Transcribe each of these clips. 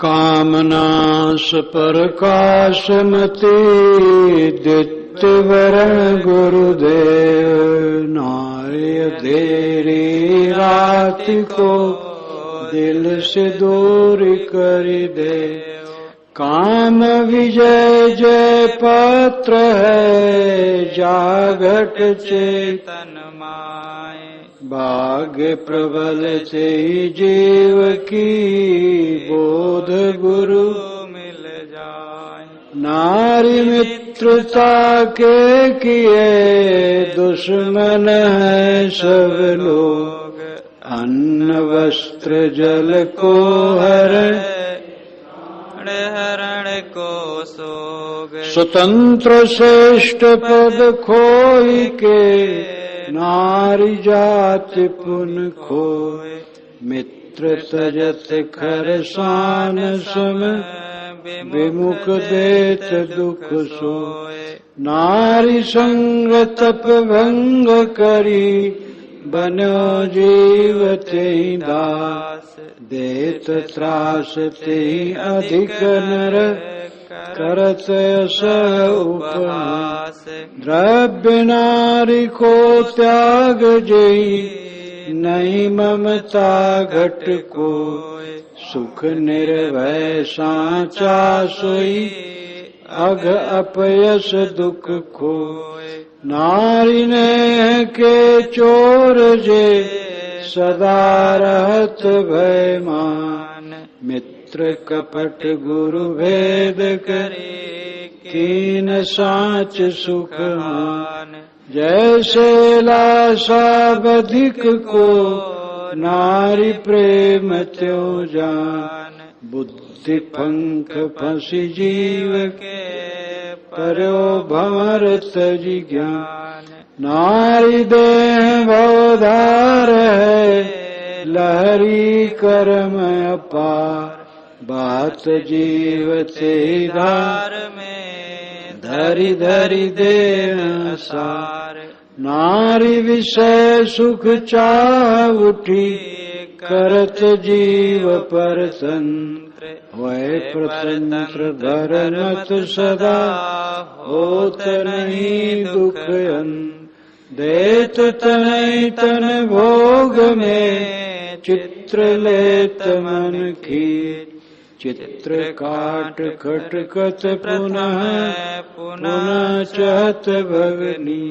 कामनास प्रकाशमति दित्यवरण गुरुदेव नार्य देरी रात को दिल से दूर कर दे। काम विजय जय पत्र है जागट चेतन माय। भाग्य प्रबल से जीव की बोध गुरु मिल जाए। नारी मित्रता के किए दुश्मन है सब लोग। अन्न वस्त्र जल को हरण को सोग। स्वतंत्र श्रेष्ठ पद खोई के नारी जाति पुन खोए। मित्र तजत खरसान सम विमुख देत दुख सोए। नारी संग तप भंग करी बनो जीवते दास। देत त्रास ते अधिक नर करत यश उपहास। द्रव्य नारी को त्याग जई नहीं ममता घट को। सुख निर्भय साचा सोई अघ अपयस दुख खोए। नारी नेह के चोर जे सदा रहत भय मान। मित्र कपट गुरु भेद करे कीन साच सुखमान। जैसे लासा बधिक को नारी प्रेम त्यों जान। बुद्धि पंख फंसी जीव के पर्यो भंवर तजि ज्ञान। नारी देह भवधार है लहरी कर्म अपार। बात जीवते धार में धरि धरि देह सार। नारी विषय सुख चाह उठी करत जीव परतंत्र। वै प्रतंत्र धरमत सदा होत नहीं दुख अंत। देत तनय तन भोग में चित्र लेत मन की। चित्र काट खटकत पुनः पुनः चहत भगनी।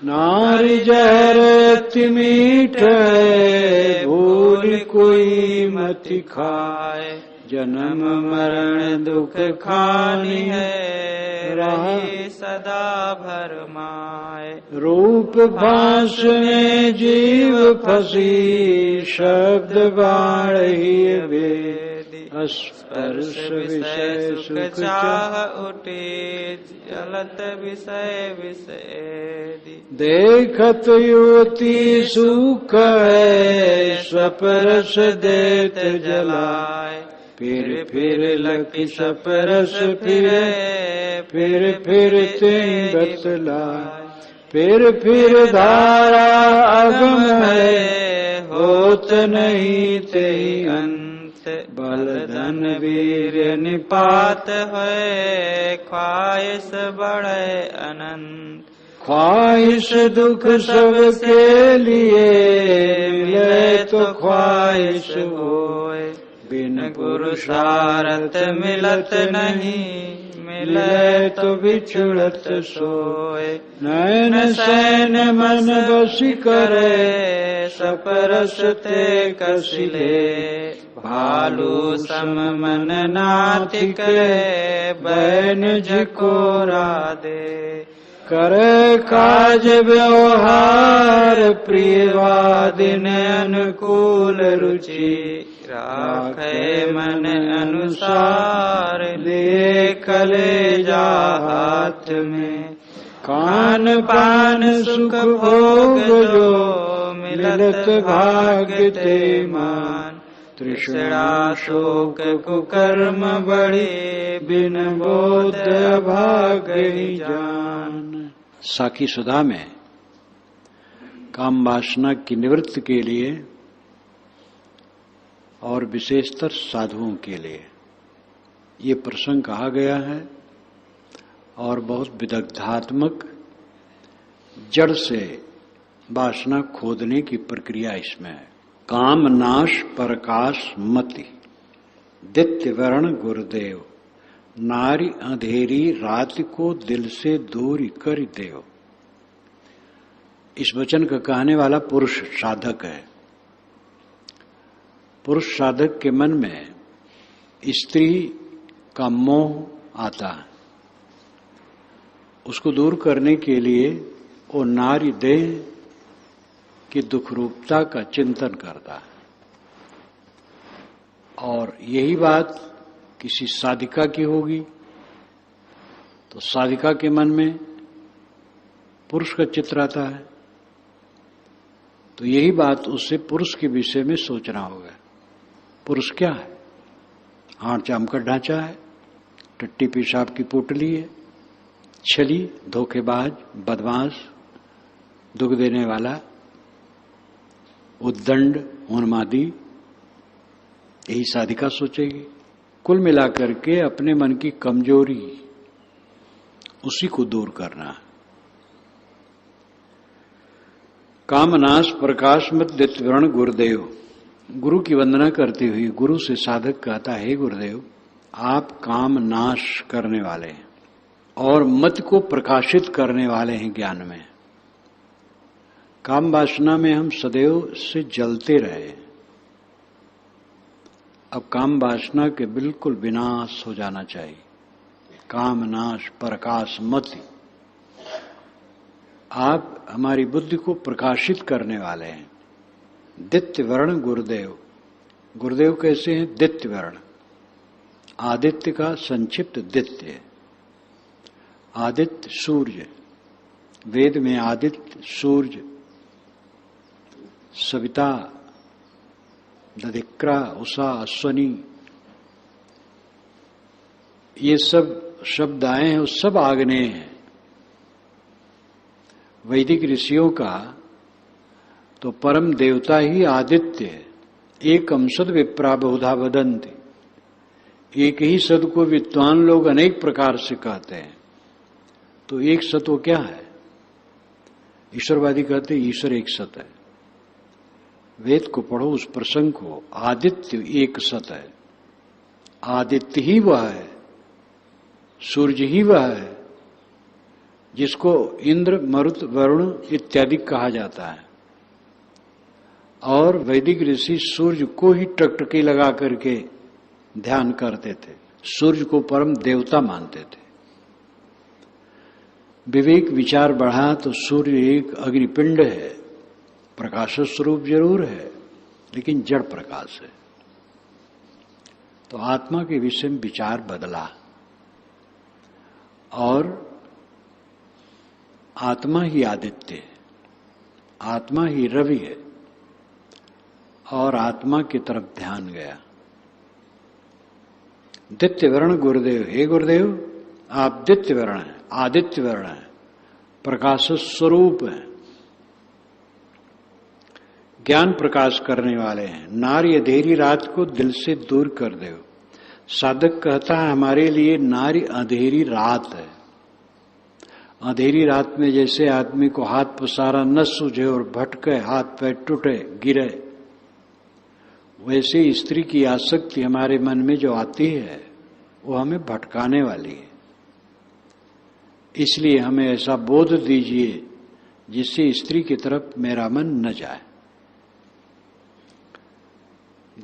नारी जहर अति मीठ है भूल कोई मत खाए। जन्म मरण दुख खानी है रही सदा भरमाए। रूप भास में जीव फंसी शब्द बाण ही वेदी। स्पर्श विषय सुख चाह उठे जलत विषय विषेदी। देखत युवती सुख है स्वपरस देत जलाए। फिर लखी सपरस फिर तिन बतलाए। फिर धारा अगम है होत नहीं ते अंत। बल धन वीर निपात है ख्वाहिश बढ़े अनंत। ख्वाहिश दुख सबके लिए मिले तो ख्वाहिश होए। बिन गुरु सारथ मिलत नहीं मिले तो बिछुड़त सोए। नयन सैन मन बसी करे सपरस ते कसिले। भालू सम मन नाथिक बैन झकोरा दे। करे काज व्यवहार प्रियवादिन अनुकूल रुचि। राखे मन अनुसार ले कलेजा हाथ में। खान पान सुख भोग जो मिलत भाग्य ते मान। तृष्णा शोक कुकर्म बढ़ी बिन बोध भाग ही जान। साखी सुधा में काम वासना की निवृत्ति के लिए और विशेषतर साधुओं के लिए ये प्रसंग कहा गया है और बहुत विदग्धात्मक जड़ से वासना खोदने की प्रक्रिया इसमें है। काम नाश प्रकाश मति दित्य वर्ण गुरुदेव, नारी अंधेरी रात को दिल से दूर कर देव। इस वचन का कहने वाला पुरुष साधक है। पुरुष साधक के मन में स्त्री का मोह आता है, उसको दूर करने के लिए वो नारी देह की दुखरूपता का चिंतन करता है। और यही बात किसी साधिका की होगी तो साधिका के मन में पुरुष का चित्र आता है, तो यही बात उससे पुरुष के विषय में सोचना होगा। पुरुष क्या है? हाड़ चाम का ढांचा है, टट्टी पेशाब की पोटली है, छली, धोखेबाज, बदमाश, दुख देने वाला, उद्दंड, उन्मादी, यही साधिका सोचेगी। कुल मिलाकर के अपने मन की कमजोरी उसी को दूर करना। कामनाश प्रकाश मत दित्वर्ण गुरुदेव। गुरु की वंदना करते हुए गुरु से साधक कहता है, गुरुदेव आप काम नाश करने वाले हैं और मत को प्रकाशित करने वाले हैं ज्ञान में। काम वासना में हम सदैव से जलते रहे, अब काम वासना के बिल्कुल विनाश हो जाना चाहिए। काम नाश प्रकाश मति, आप हमारी बुद्धि को प्रकाशित करने वाले हैं। दित्य वर्ण गुरुदेव। गुरुदेव कैसे हैं? दित्य वर्ण, आदित्य का संक्षिप्त दित्य। आदित्य सूर्य, वेद में आदित्य, सूर्य, सविता, दधिक्रा, उषा, अश्वनी, ये सब शब्द आए हैं, वो सब आग्नेय हैं। वैदिक ऋषियों का तो परम देवता ही आदित्य है। एकम सद विप्रा बहुधा वदन्ति, एक ही सद को विद्वान लोग अनेक प्रकार से कहते हैं। तो एक सत वो क्या है? ईश्वरवादी कहते हैं ईश्वर एक सत है। वेद को पढ़ो, उस प्रसंग को, आदित्य एक सत है। आदित्य ही वह है, सूर्य ही वह है जिसको इंद्र, मरुत, वरुण इत्यादि कहा जाता है। और वैदिक ऋषि सूर्य को ही टकटकी लगा करके ध्यान करते थे, सूर्य को परम देवता मानते थे। विवेक विचार बढ़ा तो सूर्य एक अग्निपिंड है, प्रकाश स्वरूप जरूर है लेकिन जड़ प्रकाश है। तो आत्मा के विषय में विचार बदला और आत्मा ही आदित्य है, आत्मा ही रवि है और आत्मा की तरफ ध्यान गया। दित्य वर्ण गुरुदेव, हे गुरुदेव आप दित्य वर्ण हैं, आदित्य वर्ण हैं, प्रकाश स्वरूप हैं, ज्ञान प्रकाश करने वाले हैं। नारी अंधेरी रात को दिल से दूर कर दो। साधक कहता है हमारे लिए नारी अंधेरी रात है। अंधेरी रात में जैसे आदमी को हाथ पसारा न सूझे और भटके, हाथ पैर टूटे, गिरे, वैसे स्त्री की आसक्ति हमारे मन में जो आती है वो हमें भटकाने वाली है। इसलिए हमें ऐसा बोध दीजिए जिससे स्त्री की तरफ मेरा मन न जाए।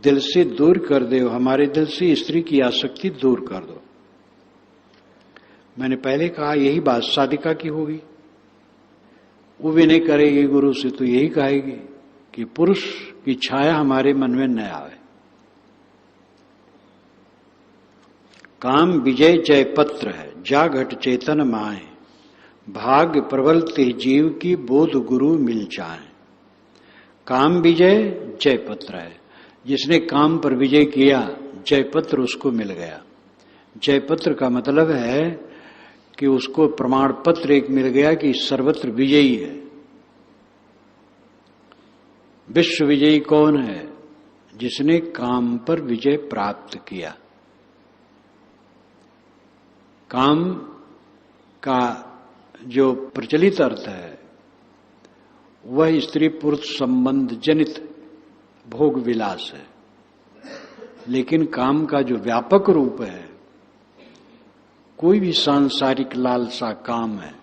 दिल से दूर कर दो, हमारे दिल से स्त्री की आसक्ति दूर कर दो। मैंने पहले कहा यही बात साधिका की होगी। वो भी नहीं करेगी गुरु से तो यही कहेगी कि पुरुष की छाया हमारे मन में न आवे। काम विजय जय पत्र है, जा घट चेतन माए, भाग्य प्रबल ते जीव की बोध गुरु मिल जाए। काम विजय जय पत्र है, जिसने काम पर विजय किया जय पत्र उसको मिल गया। जय पत्र का मतलब है कि उसको प्रमाण पत्र एक मिल गया कि सर्वत्र विजयी है। विश्व विजयी कौन है? जिसने काम पर विजय प्राप्त किया। काम का जो प्रचलित अर्थ है वह स्त्री पुरुष संबंध जनित भोग विलास है, लेकिन काम का जो व्यापक रूप है, कोई भी सांसारिक लालसा काम है,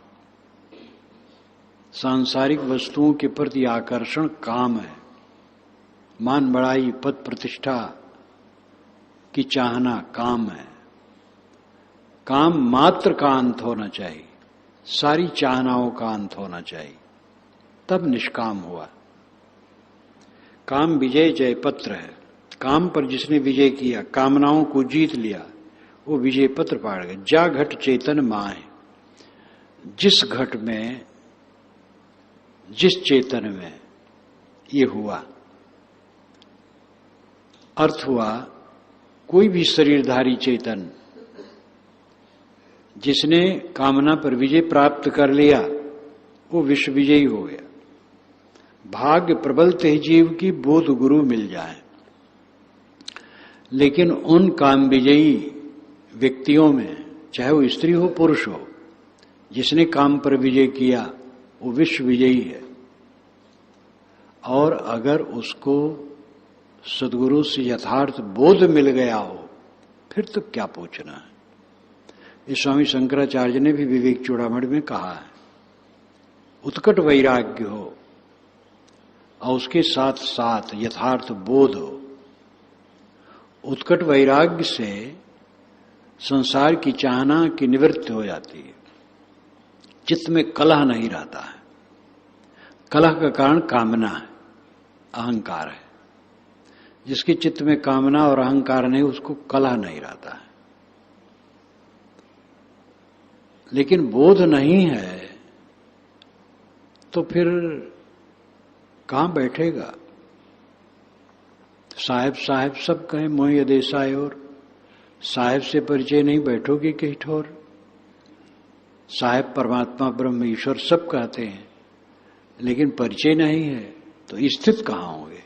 सांसारिक वस्तुओं के प्रति आकर्षण काम है, मान बढ़ाई पद प्रतिष्ठा की चाहना काम है। काम मात्र का अंत होना चाहिए, सारी चाहनाओं का अंत होना चाहिए, तब निष्काम हुआ। काम विजय जय पत्र है। काम पर जिसने विजय किया, कामनाओं को जीत लिया, वो विजय पत्र पाड़ गया। जा घट चेतन माहे, जिस घट में, जिस चेतन में ये हुआ, अर्थ हुआ कोई भी शरीरधारी चेतन जिसने कामना पर विजय प्राप्त कर लिया, वो विश्व विजयी हो गया। भाग्य प्रबल ते जीव की बोध गुरु मिल जाए। लेकिन उन काम विजयी व्यक्तियों में, चाहे वो स्त्री हो पुरुष हो, जिसने काम पर विजय किया, वो विश्व विजयी है। और अगर उसको सद्गुरु से यथार्थ बोध मिल गया हो, फिर तो क्या पूछना है। इस स्वामी शंकराचार्य ने भी विवेक चूड़ामणि में कहा है, उत्कट वैराग्य हो और उसके साथ साथ यथार्थ बोध हो। उत्कट वैराग्य से संसार की चाहना की निवृत्ति हो जाती है, चित्त में कलह नहीं रहता है। कलह का कारण कामना है, अहंकार है। जिसके चित्त में कामना और अहंकार नहीं, उसको कलह नहीं रहता है। लेकिन बोध नहीं है तो फिर कहां बैठेगा। साहेब साहेब सब कहें मोहि देसाई, और साहेब से परिचय नहीं, बैठोगे कहीं ठोर। साहेब परमात्मा ब्रह्म ईश्वर सब कहते हैं, लेकिन परिचय नहीं है तो स्थित कहां होंगे।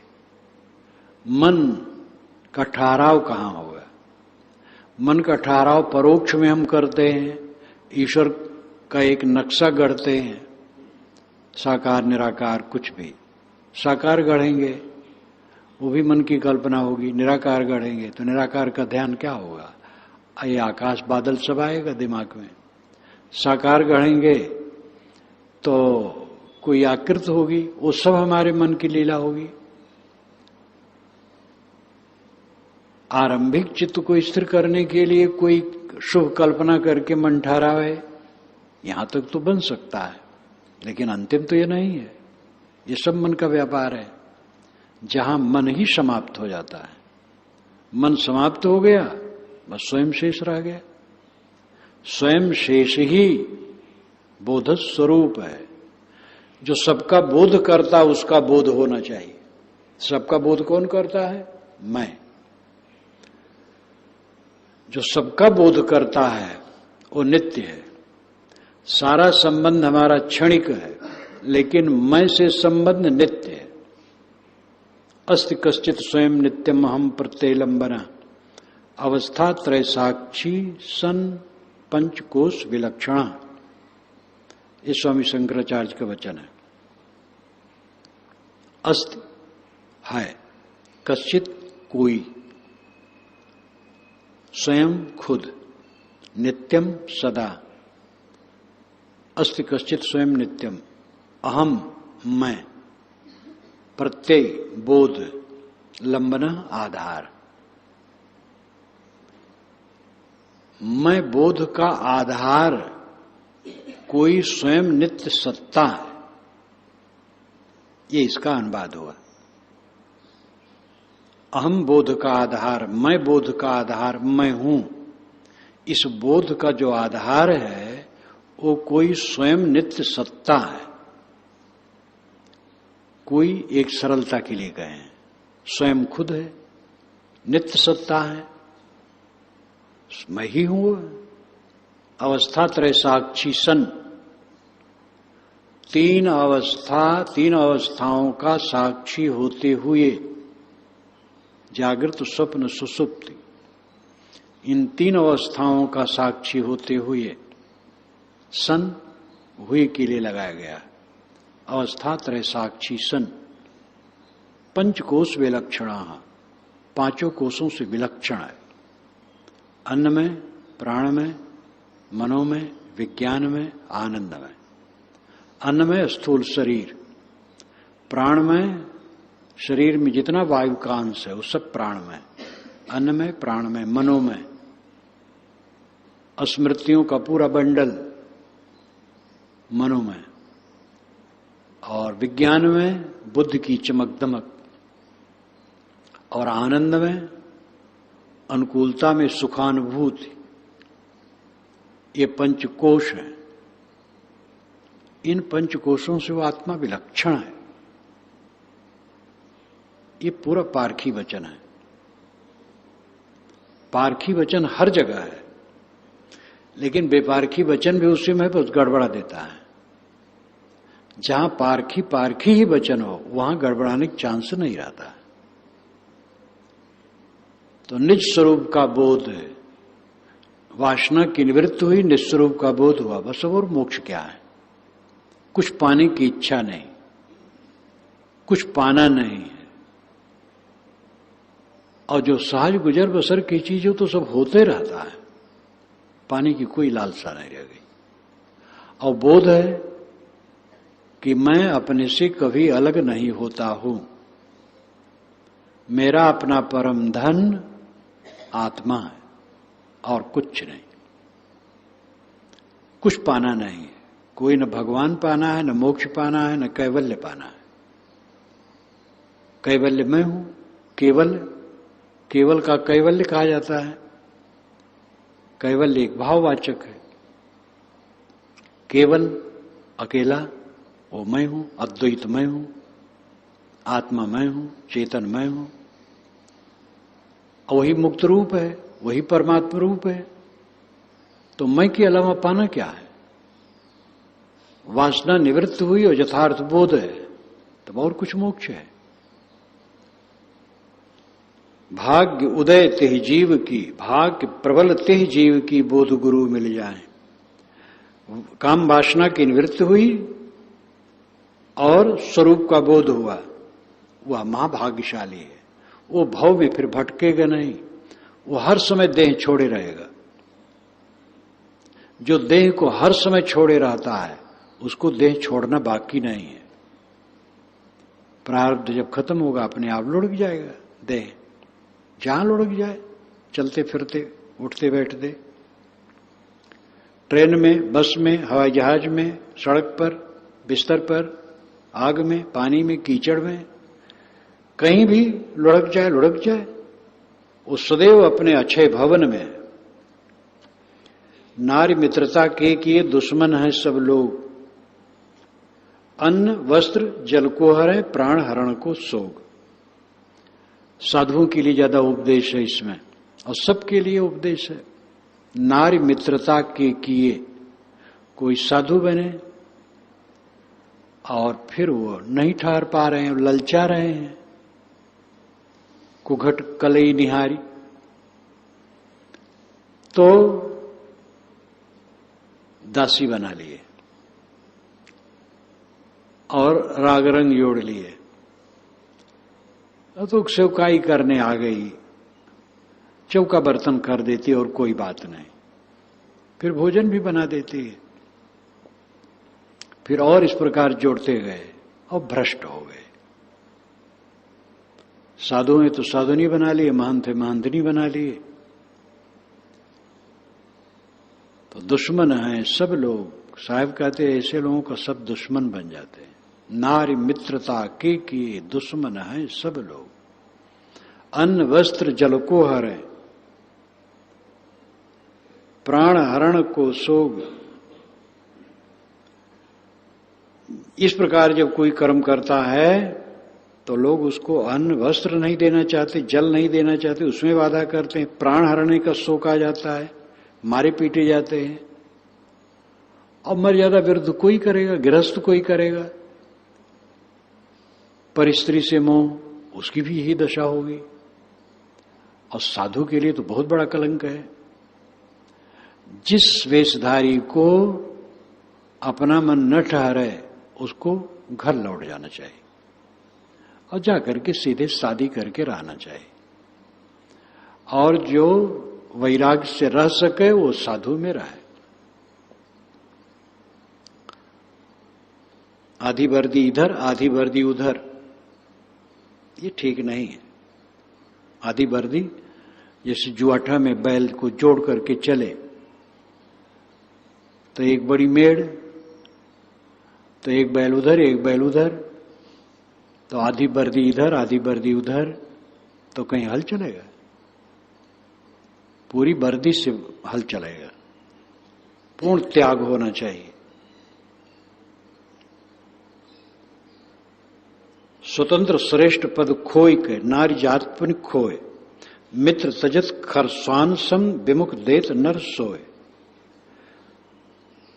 मन का ठहराव कहां होगा। मन का ठहराव परोक्ष में हम करते हैं, ईश्वर का एक नक्शा गढ़ते हैं, साकार निराकार कुछ भी। साकार गढ़ेंगे वो भी मन की कल्पना होगी, निराकार गढ़ेंगे तो निराकार का ध्यान क्या होगा, ये आकाश बादल सब आएगा दिमाग में। साकार गढ़ेंगे तो कोई आकृत होगी, वो सब हमारे मन की लीला होगी। आरंभिक चित्त को स्थिर करने के लिए कोई शुभ कल्पना करके मन ठहरावे, यहां तक तो बन सकता है, लेकिन अंतिम तो ये नहीं है। ये सब मन का व्यापार है, जहां मन ही समाप्त हो जाता है। मन समाप्त हो गया, बस स्वयं शेष रह गया। स्वयं शेष ही बोध स्वरूप है। जो सबका बोध करता, उसका बोध होना चाहिए। सबका बोध कौन करता है? मैं। जो सबका बोध करता है वो नित्य है। सारा संबंध हमारा क्षणिक है, लेकिन मैं से संबंध नित्य है। अस्ति कश्चित स्वयं नित्यम अहम प्रत्यलंबना, अवस्था त्रय साक्षी सन पंचकोश विलक्षणा। ये स्वामी शंकराचार्य का वचन है। अस्ति है, कश्चित कोई, स्वयं खुद, नित्यम सदा। अस्ति कश्चित स्वयं नित्यम, अहम मैं, प्रत्यय बोध, लंबना आधार। मैं बोध का आधार कोई स्वयं नित्य सत्ता है, ये इसका अनुवाद हुआ। अहम बोध का आधार, मैं बोध का आधार मैं हूं। इस बोध का जो आधार है वो कोई स्वयं नित्य सत्ता है। कोई एक सरलता के लिए गए हैं, स्वयं खुद है, नित्य सत्ता है, मैं ही हूं। अवस्था त्रय साक्षी सन, तीन अवस्थाओं का साक्षी होते हुए, जागृत स्वप्न सुसुप्ति, इन तीन अवस्थाओं का साक्षी होते हुए सन हुए के लिए लगाया गया। अवस्था त्रय साक्षी सन। पंचकोश विलक्षण, पांचों कोशों से विलक्षण है। अन्न में, प्राण में, मनो में, विज्ञान में, आनंद में। अन्न में स्थूल शरीर, प्राण में शरीर में जितना वायु का अंश है वो सब प्राण में, अन्न में, प्राण में, मनो में स्मृतियों का पूरा बंडल मनो में, और विज्ञान में बुद्ध की चमक दमक, और आनंद में अनुकूलता में सुखानुभूति। ये पंचकोश हैं। इन पंचकोशों से वो आत्मा विलक्षण है। ये पूरा पारखी वचन है। पारखी वचन हर जगह है, लेकिन बेपारखी वचन भी उसी में बहुत गड़बड़ा देता है। जहां पारखी पारखी ही वचन हो वहां गड़बड़ाने का चांस नहीं रहता। तो निज स्वरूप का बोध है, वासना की निवृत्ति हुई, निस्वरूप का बोध हुआ, बस। और मोक्ष क्या है? कुछ पाने की इच्छा नहीं, कुछ पाना नहीं है, और जो सहज गुजर बसर की चीज हो तो सब होते रहता है, पाने की कोई लालसा नहीं रह गई। और बोध है कि मैं अपने से कभी अलग नहीं होता हूं, मेरा अपना परम धन आत्मा है और कुछ नहीं। कुछ पाना नहीं है, कोई न भगवान पाना है, न मोक्ष पाना है, न कैवल्य पाना है। कैवल्य मैं हूं, केवल, केवल का कैवल्य कहा जाता है। कैवल्य एक भाववाचक है। केवल अकेला वो मैं हूं, अद्वैत मैं हूं, आत्मा मैं हूं, चेतन मैं हूं, और वही मुक्त रूप है, वही परमात्मा रूप है। तो मैं के अलावा पाना क्या है? वासना निवृत्त हुई और यथार्थ बोध है, तब और कुछ मोक्ष है। भाग्य उदय तेह जीव की, भाग्य प्रबल तेह जीव की, बोध गुरु मिल जाए। काम वासना की निवृत्ति हुई और स्वरूप का बोध हुआ, वह महाभाग्यशाली है। वो भव में फिर भटकेगा नहीं, वो हर समय देह छोड़े रहेगा। जो देह को हर समय छोड़े रहता है उसको देह छोड़ना बाकी नहीं है। प्रारब्ध जब खत्म होगा अपने आप लुढ़क जाएगा देह, जहां लुढ़क जाए, चलते फिरते, उठते बैठते, ट्रेन में, बस में, हवाई जहाज में, सड़क पर, बिस्तर पर, आग में, पानी में, कीचड़ में, कहीं भी लुढ़क जाए, लुढ़क जाए। वो सदैव अपने अक्षय भवन में। नारी मित्रता के किए दुश्मन हैं सब लोग, अन्न वस्त्र जल को हरे, प्राण हरण को सोग। साधुओं के लिए ज्यादा उपदेश है इसमें, और सबके लिए उपदेश है। नारी मित्रता के किए, कोई साधु बने और फिर वो नहीं ठहर पा रहे हैं, ललचा रहे हैं, कुघट कलई निहारी, तो दासी बना लिए और राग रंग जोड़ लिए। तो सेवकाई करने आ गई, चौका बर्तन कर देती और कोई बात नहीं, फिर भोजन भी बना देती है, फिर और इस प्रकार जोड़ते गए और भ्रष्ट हो गए। साधु ने तो साधुनी बना लिए, महंत है महंतनी बना लिए। तो दुश्मन हैं सब लोग। साहब कहते हैं ऐसे लोगों का सब दुश्मन बन जाते हैं। नारी मित्रता के किए दुश्मन हैं सब लोग, अन्न वस्त्र जल को हरे, प्राण हरण को सोग। इस प्रकार जब कोई कर्म करता है तो लोग उसको अन्न वस्त्र नहीं देना चाहते, जल नहीं देना चाहते, उसमें वादा करते हैं, प्राण हरने का शोक आ जाता है, मारे पीटे जाते हैं। और मर्यादा विरुद्ध कोई करेगा, गृहस्थ कोई करेगा, पर स्त्री से मोह, उसकी भी यही दशा होगी। और साधु के लिए तो बहुत बड़ा कलंक है। जिस वेशधारी को अपना मन न ठहरे उसको घर लौट जाना चाहिए और जाकर के सीधे शादी करके रहना चाहिए। और जो वैराग्य से रह सके वो साधु में रहे। आधी वर्दी इधर आधी वर्दी उधर, ये ठीक नहीं है। आधी वर्दी जैसे जुआठा में बैल को जोड़ करके चले तो एक बड़ी मेड़, तो एक बैल उधर एक बैल उधर, तो आधी वर्दी इधर आधी वर्दी उधर, तो कहीं हल चलेगा? पूरी वर्दी से हल चलेगा। पूर्ण त्याग होना चाहिए। स्वतंत्र श्रेष्ठ पद खोय के नारी जातपन खोय, मित्र तजत खरस्वान सम विमुख देत नर सोय।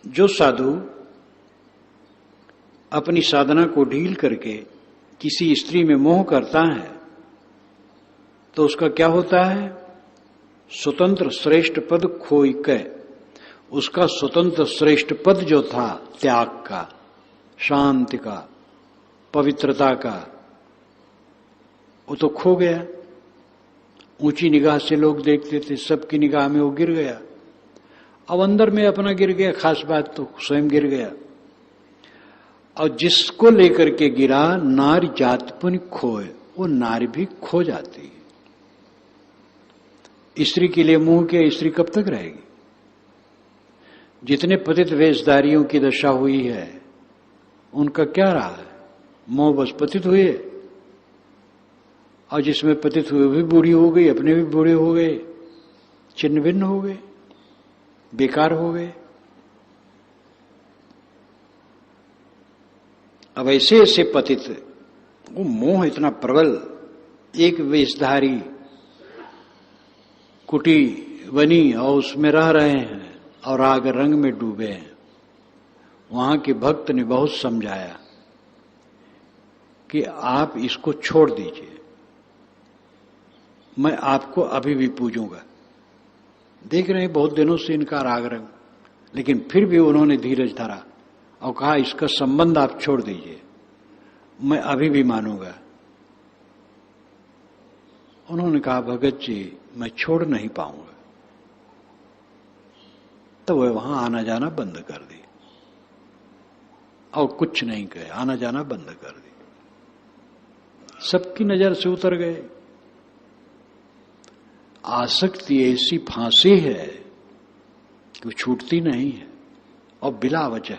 जो साधु अपनी साधना को ढील करके किसी स्त्री में मोह करता है तो उसका क्या होता है? स्वतंत्र श्रेष्ठ पद खोई के, उसका स्वतंत्र श्रेष्ठ पद जो था त्याग का, शांति का, पवित्रता का, वो तो खो गया। ऊंची निगाह से लोग देखते थे, सबकी निगाह में वो गिर गया। अब अंदर में अपना गिर गया, खास बात तो स्वयं गिर गया। और जिसको लेकर के गिरा नारी जातपन खोए, वो नारी भी खो जाती है। स्त्री के लिए मुंह के स्त्री कब तक रहेगी? जितने पतित वेशधारियों की दशा हुई है उनका क्या रहा है? मोह बस पतित हुए, और जिसमें पतित हुए भी बूढ़ी हो गई, अपने भी बूढ़े हो गए, छिन्न भिन्न हो गए, बेकार हो गए। अब ऐसे ऐसे पतित, वो मोह इतना प्रबल, एक वेशधारी कुटी बनी और उसमें रह रहे हैं और राग रंग में डूबे हैं। वहां के भक्त ने बहुत समझाया कि आप इसको छोड़ दीजिए, मैं आपको अभी भी पूजूंगा। देख रहे हैं बहुत दिनों से इनका राग रंग, लेकिन फिर भी उन्होंने धीरज धरा और कहा इसका संबंध आप छोड़ दीजिए, मैं अभी भी मानूंगा। उन्होंने कहा भगत जी मैं छोड़ नहीं पाऊंगा। तो वह वहां आना जाना बंद कर दी और कुछ नहीं कहे, आना जाना बंद कर दी। सबकी नजर से उतर गए। आसक्ति ऐसी फांसी है कि वो छूटती नहीं है, और बिला वजह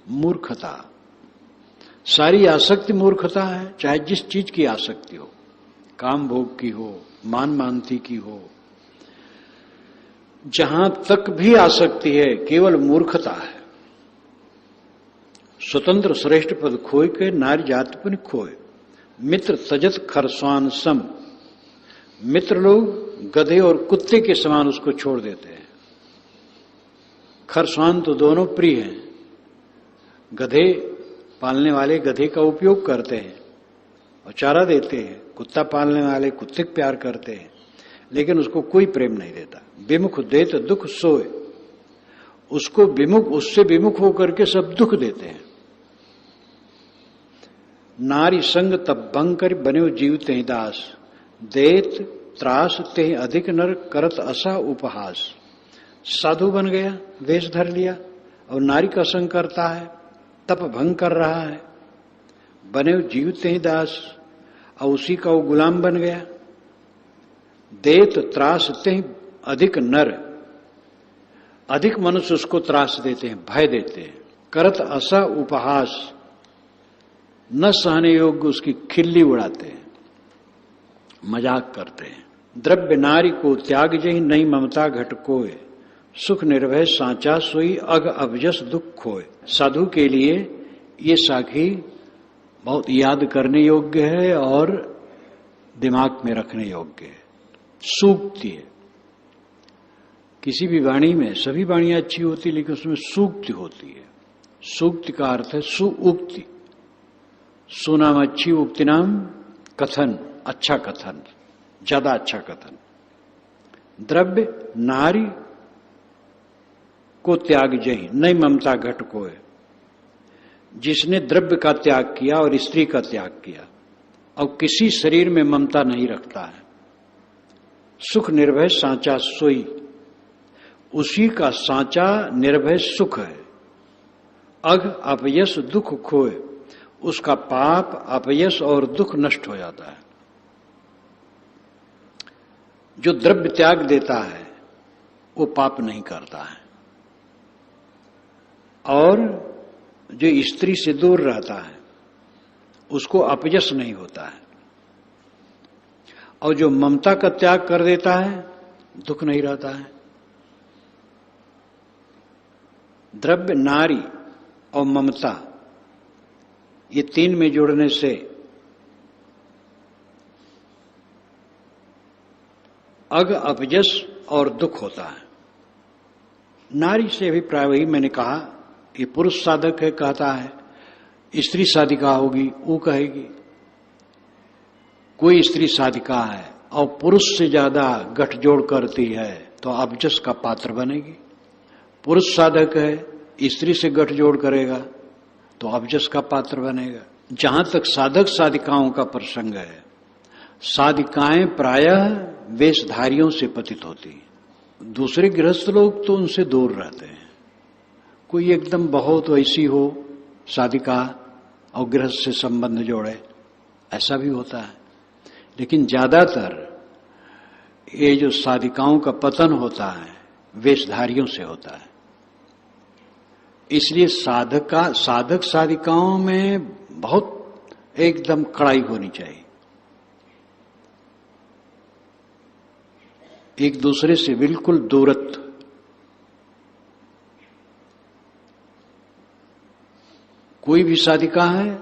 मूर्खता। सारी आसक्ति मूर्खता है, चाहे जिस चीज की आसक्ति हो, काम भोग की हो, मान मानती की हो, जहां तक भी आसक्ति है केवल मूर्खता है। स्वतंत्र श्रेष्ठ पद खोय के नारी जातपन खोय, मित्र तजत खरस्वान सम। मित्र लोग गधे और कुत्ते के समान उसको छोड़ देते हैं। खरस्वान तो दोनों प्रिय हैं। गधे पालने वाले गधे का उपयोग करते हैं और चारा देते हैं, कुत्ता पालने वाले कुत्ते को प्यार करते हैं, लेकिन उसको कोई प्रेम नहीं देता। विमुख देत दुख सोए, उसको विमुख, उससे विमुख होकर के सब दुख देते हैं। नारी संग तब भंग कर बने जीव ते दास, देत त्रास ते अधिक नर करत असा उपहास। साधु बन गया, वेश धर लिया और नारी का संग करता है, तप भंग कर रहा है, बने जीव ते दास, और उसी का वो गुलाम बन गया। देत त्रास ते अधिक नर, अधिक मनुष्य उसको त्रास देते हैं, भय देते हैं। करत असा उपहास, न सहने योग्य उसकी खिल्ली उड़ाते हैं, मजाक करते हैं। द्रव्य नारी को त्याग जही नहीं ममता घटकोय, सुख निर्भय सांचा सोई अग अभजस दुख खोए। साधु के लिए ये साखी बहुत याद करने योग्य है और दिमाग में रखने योग्य है। सूक्ति है। किसी भी वाणी में, सभी वाणियां अच्छी होती लेकिन उसमें सूक्ति होती है। सूक्ति का अर्थ है सुउक्ति। सुनाम अच्छी, उक्ति नाम कथन, अच्छा कथन, ज्यादा अच्छा कथन। द्रव्य नारी को त्याग जही नहीं ममता घट कोय। जिसने द्रव्य का त्याग किया और स्त्री का त्याग किया और किसी शरीर में ममता नहीं रखता है, सुख निर्भय सांचा सोई, उसी का सांचा निर्भय सुख है। अघ अपयश दुख खोए, उसका पाप अपयश और दुख नष्ट हो जाता है। जो द्रव्य त्याग देता है वो पाप नहीं करता है, और जो स्त्री से दूर रहता है उसको अपयश नहीं होता है, और जो ममता का त्याग कर देता है दुख नहीं रहता है। द्रव्य, नारी और ममता, ये तीन में जुड़ने से अग अपयश और दुख होता है। नारी से भी प्राय वही मैंने कहा, ये पुरुष साधक है कहता है, स्त्री साधिका होगी वो कहेगी। कोई स्त्री साधिका है और पुरुष से ज्यादा गठजोड़ करती है तो अपयश का पात्र बनेगी। पुरुष साधक है, स्त्री से गठजोड़ करेगा तो अपयश का पात्र बनेगा। जहां तक साधक साधिकाओं का प्रसंग है, साधिकाएं प्रायः वेशधारियों से पतित होती हैं। दूसरे गृहस्थ लोग तो उनसे दूर रहते हैं। कोई एकदम बहुत वैसी हो साधिका और गृहस्थ से संबंध जोड़े, ऐसा भी होता है। लेकिन ज्यादातर ये जो साधिकाओं का पतन होता है वेशधारियों से होता है। इसलिए साधक साधिकाओं में बहुत एकदम कड़ाई होनी चाहिए, एक दूसरे से बिल्कुल दूरत्व। कोई भी साधिका है,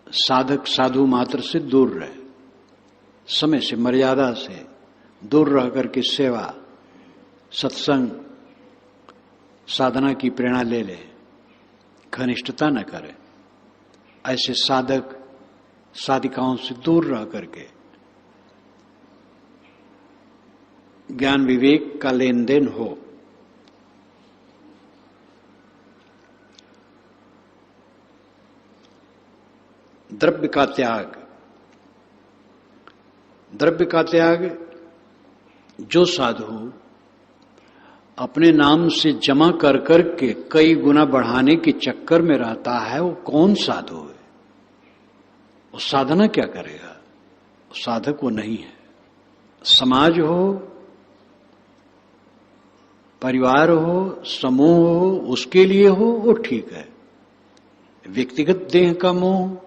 साधक साधु मात्र से दूर रहे, समय से मर्यादा से दूर रह करके सेवा सत्संग साधना की प्रेरणा ले ले, घनिष्ठता न करे। ऐसे साधक साधिकाओं से दूर रह करके ज्ञान विवेक का लेन देन हो। द्रव्य का त्याग, द्रव्य का त्याग जो साधु अपने नाम से जमा कर करके कई गुना बढ़ाने के चक्कर में रहता है, वो कौन साधु है? वो साधना क्या करेगा? साधक वो नहीं है। समाज हो, परिवार हो, समूह हो, उसके लिए हो वो ठीक है। व्यक्तिगत देह का मोह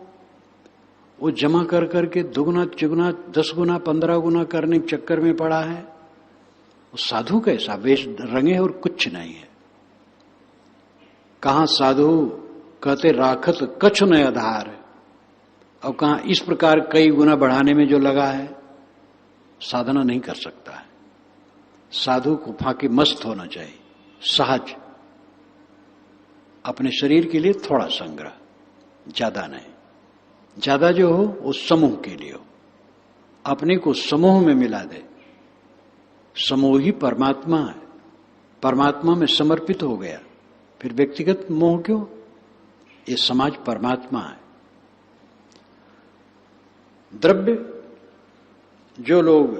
वो जमा कर करके दुगुना चुगुना 10 गुना 15 गुना करने के चक्कर में पड़ा है। वो साधु कैसा? वेश रंगे और कुछ नहीं है। कहां साधु कहते राखत कछु न आधार, और कहां इस प्रकार कई गुना बढ़ाने में जो लगा है साधना नहीं कर सकता है। साधु को फांके मस्त होना चाहिए, सहज, अपने शरीर के लिए थोड़ा संग्रह, ज्यादा नहीं। ज्यादा जो हो वो समूह के लिए हो, अपने को समूह में मिला दे। समूह ही परमात्मा है, परमात्मा में समर्पित हो गया, फिर व्यक्तिगत मोह क्यों? ये समाज परमात्मा है। द्रव्य, जो लोग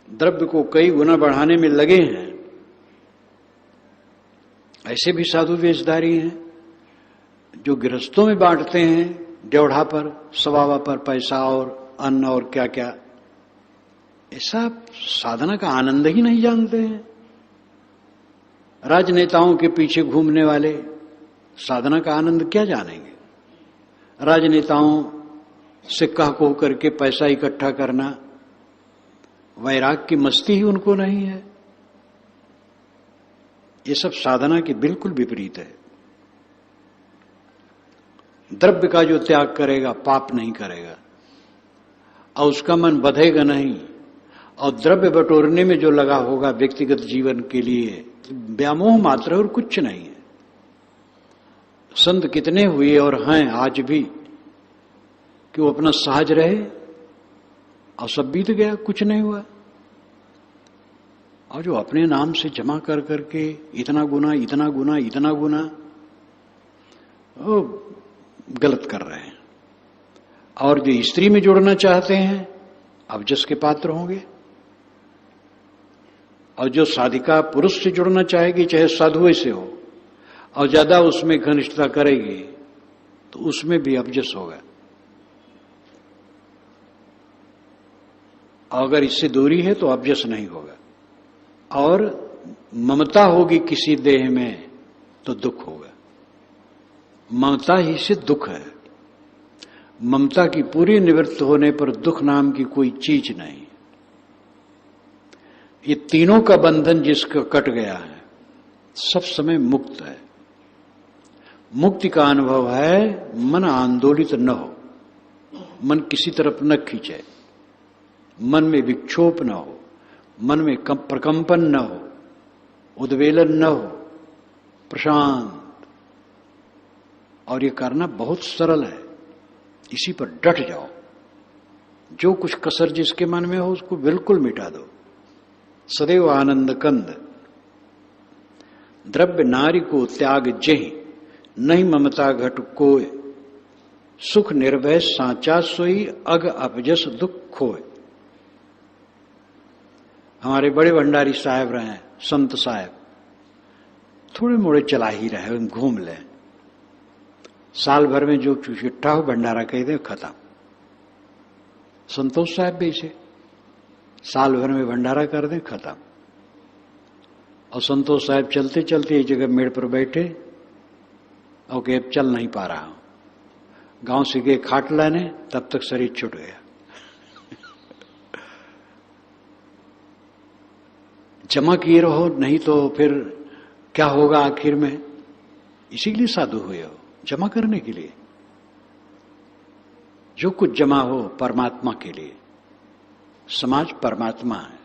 द्रव्य को कई गुना बढ़ाने में लगे हैं, ऐसे भी साधु वेशधारी हैं जो गृहस्थों में बांटते हैं, ड्योढ़ा पर सवावा पर पैसा और अन्न और क्या क्या। ऐसा साधना का आनंद ही नहीं जानते हैं। राजनेताओं के पीछे घूमने वाले साधना का आनंद क्या जानेंगे? राजनेताओं से कह को करके पैसा इकट्ठा करना, वैराग की मस्ती ही उनको नहीं है। ये सब साधना के बिल्कुल विपरीत है। द्रव्य का जो त्याग करेगा पाप नहीं करेगा, और उसका मन बधेगा नहीं, और द्रव्य बटोरने में जो लगा होगा व्यक्तिगत जीवन के लिए व्यामोह मात्र और कुछ नहीं है। संत कितने हुए और हैं आज भी कि वो अपना सहज रहे और सब बीत गया, कुछ नहीं हुआ। और जो अपने नाम से जमा कर करके इतना गुना इतना गुना इतना गुना, वो गलत कर रहे हैं। और जो स्त्री में जुड़ना चाहते हैं अवजस के पात्र होंगे, और जो साधिका पुरुष से जुड़ना चाहेगी चाहे साधु से हो और ज्यादा उसमें घनिष्ठता करेगी तो उसमें भी अवजस होगा। अगर इससे दूरी है तो अवजस नहीं होगा। और ममता होगी किसी देह में तो दुख होगा। ममता ही से दुख है। ममता की पूरी निवृत्त होने पर दुख नाम की कोई चीज नहीं। ये तीनों का बंधन जिसका कट गया है सब समय मुक्त है। मुक्ति का अनुभव है मन आंदोलित न हो, मन किसी तरफ न खींचे, मन में विक्षोभ न हो, मन में प्रकंपन न हो, उद्वेलन न हो, प्रशांत। और ये करना बहुत सरल है, इसी पर डट जाओ। जो कुछ कसर जिसके मन में हो उसको बिल्कुल मिटा दो। सदैव आनंद कंद द्रव्य नारी को त्याग जहि, नहीं ममता घट कोय, सुख निर्भय साचा सोई, अग अपजस दुख खोय। हमारे बड़े भंडारी साहब रहे हैं, संत साहब, थोड़े मोड़े चला ही रहे, घूम ले, साल भर में जो इकट्ठा हो भंडारा कह दे खत्म। संतोष साहब भी इसे साल भर में भंडारा कर दें खत्म। और संतोष साहब चलते चलते एक जगह मेड़ पर बैठे और कि अब चल नहीं पा रहा हूं, गांव से गए खाट लाने, तब तक शरीर छूट गया। जमा किए रहो, नहीं तो फिर क्या होगा आखिर में। इसीलिए साधु हुए हो, जमा करने के लिए। जो कुछ जमा हो परमात्मा के लिए। समाज परमात्मा है,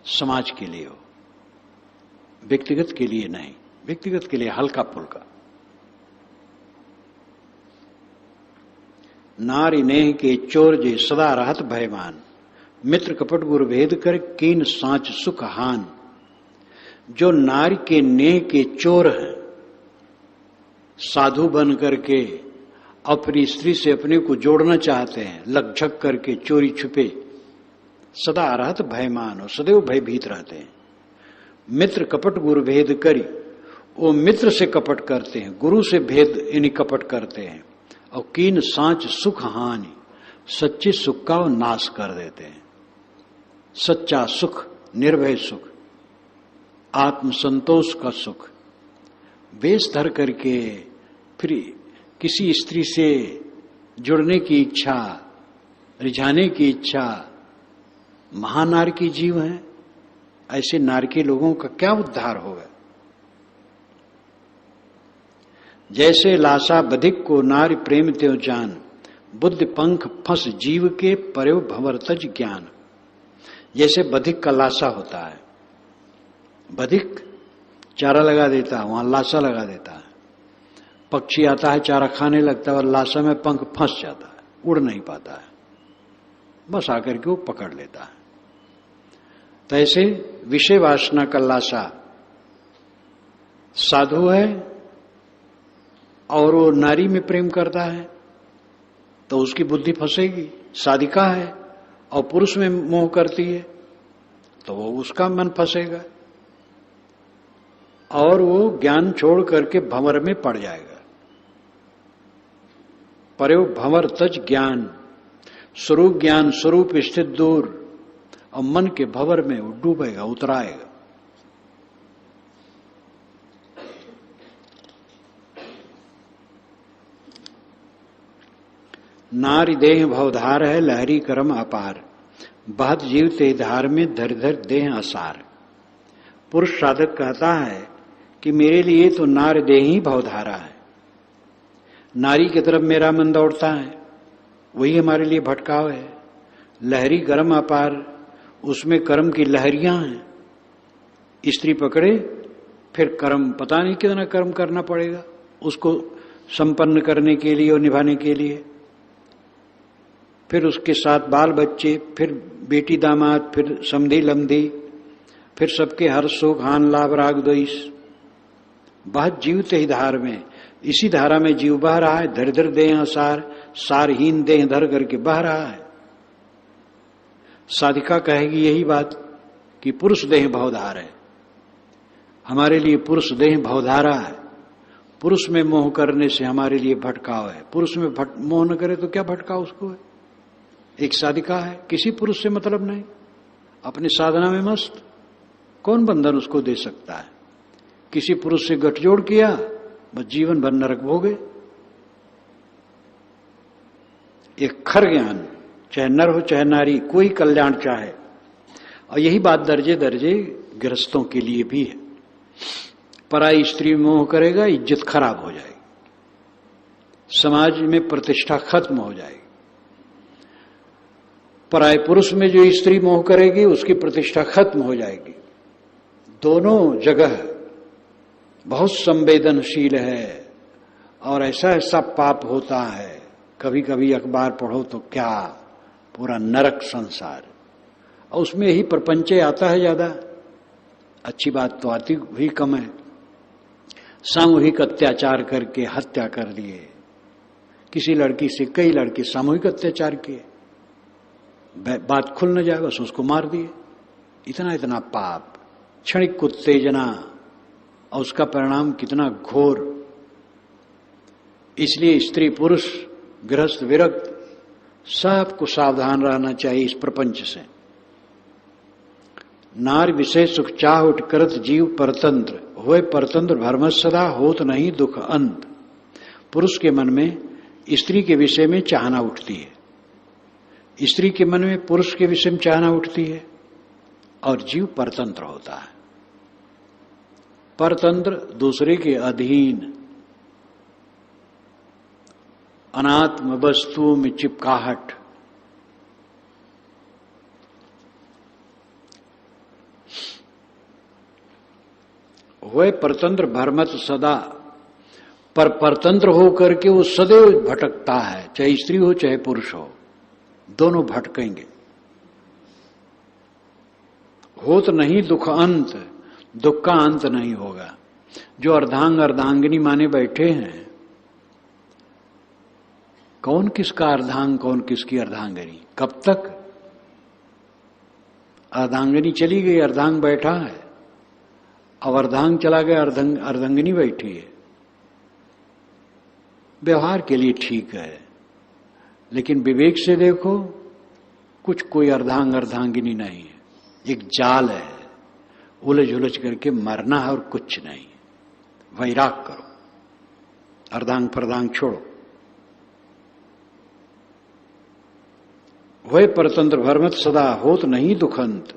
समाज के लिए हो, व्यक्तिगत के लिए नहीं। व्यक्तिगत के लिए हल्का फुल्का। नारी नेह के चोर जे सदा रहत भयमान, मित्र कपट गुर भेद कर कीन सांच सुख हान। जो नारी के नेह के चोर हैं, साधु बन करके अपनी स्त्री से अपने को जोड़ना चाहते हैं, लगझक करके चोरी छुपे, सदा रहत भयमान, और सदैव भयभीत रहते हैं। मित्र कपट गुरु भेद करी, वो मित्र से कपट करते हैं, गुरु से भेद इन्हीं कपट करते हैं। और कीन सांच सुख हानि, सच्चे सुख का वो नाश कर देते हैं। सच्चा सुख, निर्भय सुख, आत्म संतोष का सुख, वेश धर करके फिर किसी स्त्री से जुड़ने की इच्छा, रिझाने की इच्छा, महानार की जीव है। ऐसे नार के लोगों का क्या उद्धार होगा। जैसे लाशा बधिक को नारी प्रेम त्यों जान, बुद्धि पंख फंस जीव के पर्यो भंवरतज ज्ञान। जैसे बधिक का लाशा होता है, बधिक चारा लगा देता है, वहां लाशा लगा देता है। पक्षी आता है चारा खाने लगता है और लाशा में पंख फंस जाता है, उड़ नहीं पाता है, बस आकर के वो पकड़ लेता है। तो ऐसे विषय वासना का लाशा साधु है और वो नारी में प्रेम करता है तो उसकी बुद्धि फंसेगी। साधिका है और पुरुष में मोह करती है तो वो उसका मन फंसेगा और वो ज्ञान छोड़ करके भंवर में पड़ जाएगा। पर्यो भंवर तज ज्ञान, स्वरूप ज्ञान स्वरूप स्थित दूर, और मन के भंवर में वो डूबेगा, उतराएगा। नारी देह भवधार है, लहरी कर्म अपार, बहत जीवते धार में धर धर देह असार। पुरुष साधक कहता है कि मेरे लिए तो नार देह ही भवधारा है, नारी की तरफ मेरा मन दौड़ता है, वही हमारे लिए भटकाव है। लहरी कर्म अपार, उसमें कर्म की लहरियां हैं। स्त्री पकड़े फिर कर्म, पता नहीं कितना कर्म करना पड़ेगा उसको संपन्न करने के लिए और निभाने के लिए। फिर उसके साथ बाल बच्चे, फिर बेटी दामाद, फिर समधी लमधी, फिर सबके हर्ष शोक हान लाभ राग द्वेष, बहुत जीवते ही धार में, इसी धारा में जीव बह रहा है। धर धर देह सार, सारहीन देह धर करके बह रहा है। साधिका कहेगी यही बात कि पुरुष देह भवधार है, हमारे लिए पुरुष देह भवधारा है। पुरुष में मोह करने से हमारे लिए भटकाव है। पुरुष में मोह न करे तो क्या भटकाव उसको है। एक साधिका है, किसी पुरुष से मतलब नहीं, अपनी साधना में मस्त, कौन बंधन उसको दे सकता है। किसी पुरुष से गठजोड़ किया, बस जीवन भर नरक भोगे। एक खर ज्ञान, चाहे नर हो चाहे नारी, कोई कल्याण चाहे। और यही बात दर्जे दर्जे गृहस्थों के लिए भी है। पराई स्त्री मोह करेगा, इज्जत खराब हो जाएगी, समाज में प्रतिष्ठा खत्म हो जाएगी। पराय पुरुष में जो स्त्री मोह करेगी, उसकी प्रतिष्ठा खत्म हो जाएगी। दोनों जगह बहुत संवेदनशील है और ऐसा ऐसा पाप होता है। कभी कभी अखबार पढ़ो तो क्या पूरा नरक संसार, और उसमें यही प्रपंचे आता है ज्यादा। अच्छी बात तो आती भी कम है। सामूहिक अत्याचार करके हत्या कर दिए, किसी लड़की से कई लड़के सामूहिक अत्याचार किए, बात खुल न जाए बस उसको मार दिए। इतना इतना पाप, क्षणिक उत्तेजना, और उसका परिणाम कितना घोर। इसलिए स्त्री पुरुष गृहस्थ विरक्त सबको सावधान रहना चाहिए इस प्रपंच से। नार विषय सुख चाह उठ करत जीव परतंत्र, होए परतंत्र भरम सदा होत नहीं दुख अंत। पुरुष के मन में स्त्री के विषय में चाहना उठती है, स्त्री के मन में पुरुष के विषय में चाहना उठती है, और जीव परतंत्र होता है। परतंत्र दूसरे के अधीन, अनात्म वस्तुओं में चिपकाहट। होए परतंत्र भरमत सदा, पर परतंत्र होकर के वो सदैव भटकता है, चाहे स्त्री हो चाहे पुरुष हो, दोनों भटकेंगे। होत नहीं दुख अंत, दुख का अंत नहीं होगा। जो अर्धांग अर्धांगिनी माने बैठे हैं, कौन किसका अर्धांग कौन किसकी अर्धांगिनी, कब तक? अर्धांगिनी चली गई, अर्धांग बैठा है, अब अर्धांग चला गया, अर्धांगिनी बैठी है। व्यवहार के लिए ठीक है, लेकिन विवेक से देखो, कुछ कोई अर्धांग अर्धांगिनी नहीं है, एक जाल है, उलझ उलझ करके मरना है और कुछ नहीं। वैराग करो, अर्धांग फरदांग छोड़ो। वह परतंत्र भरमत सदा होत नहीं दुख अंत।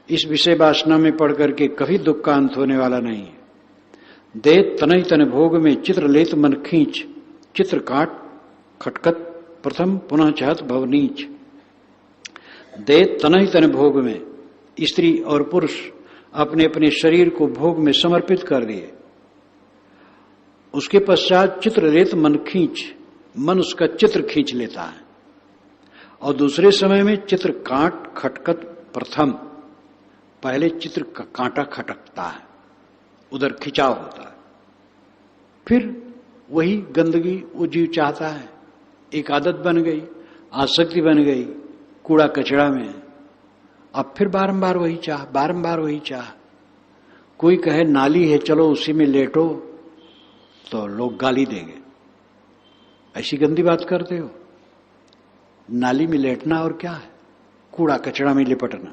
इस विषय वासना में पढ़ करके कभी दुख का अंत होने वाला नहीं है। दे तनय तन भोग में चित्र लेत मन खींच, चित्र काट खटकत प्रथम पुनः चाहत भवनीच। दे तनय तन भोग में, स्त्री और पुरुष अपने अपने शरीर को भोग में समर्पित कर दिए। उसके पश्चात चित्र लेत मन खींच, मन उसका चित्र खींच लेता है। और दूसरे समय में चित्र काट खटकत प्रथम, पहले चित्र का कांटा खटकता है, उधर खिंचाव होता है। फिर वही गंदगी वो जीव चाहता है, एक आदत बन गई, आसक्ति बन गई कूड़ा कचरा में। अब फिर बारंबार वही चाह, बारंबार वही चाह। कोई कहे नाली है चलो उसी में लेटो, तो लोग गाली देंगे, ऐसी गंदी बात करते हो। नाली में लेटना और क्या है, कूड़ा कचरा में लिपटना।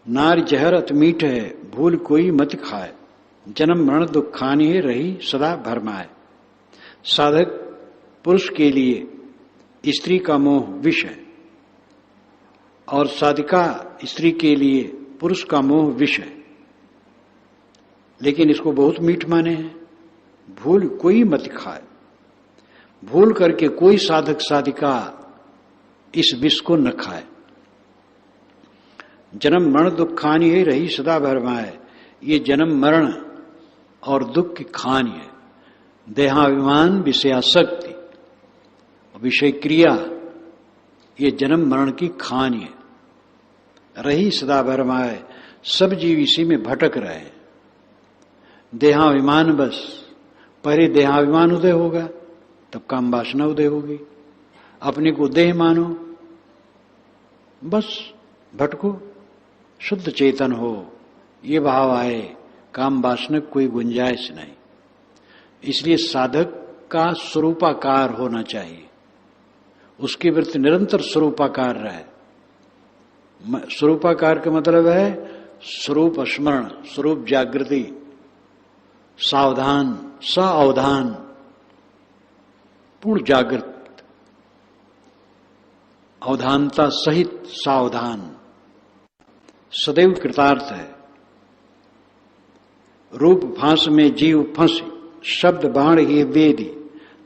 नार जहर अत मीठ है, भूल कोई मत खाए, जन्म मरण दुख खानी है रही सदा भरमाए। साधक पुरुष के लिए स्त्री का मोह विष है, और साधिका स्त्री के लिए पुरुष का मोह विष है, लेकिन इसको बहुत मीठ माने हैं। भूल कोई मत खाए, भूल करके कोई साधक साधिका इस विष को न खाए। जन्म मरण दुख खानी है रही सदा भरमाए, ये जन्म मरण और दुख की खानी है। देहाभिमान विषयासक्ति विषय क्रिया, ये जन्म मरण की खानी है। रही सदा भरमाए, सब जीव इसी में भटक रहे। देहाभिमान बस, पहले देहाभिमान उदय होगा तब काम वासना उदय होगी। अपने को देह मानो, बस भटको। शुद्ध चेतन हो, ये भाव आए, काम वासना कोई गुंजाइश नहीं। इसलिए साधक का स्वरूपाकार होना चाहिए, उसकी वृत्ति निरंतर स्वरूपाकार रहे। स्वरूपाकार का मतलब है स्वरूप स्मरण, स्वरूप जागृति, सावधान, सावधान, पूर्ण जागृत, अवधानता सहित सावधान, सदैव कृतार्थ है। रूप फांस में जीव फंस, शब्द बाण ये वेदी,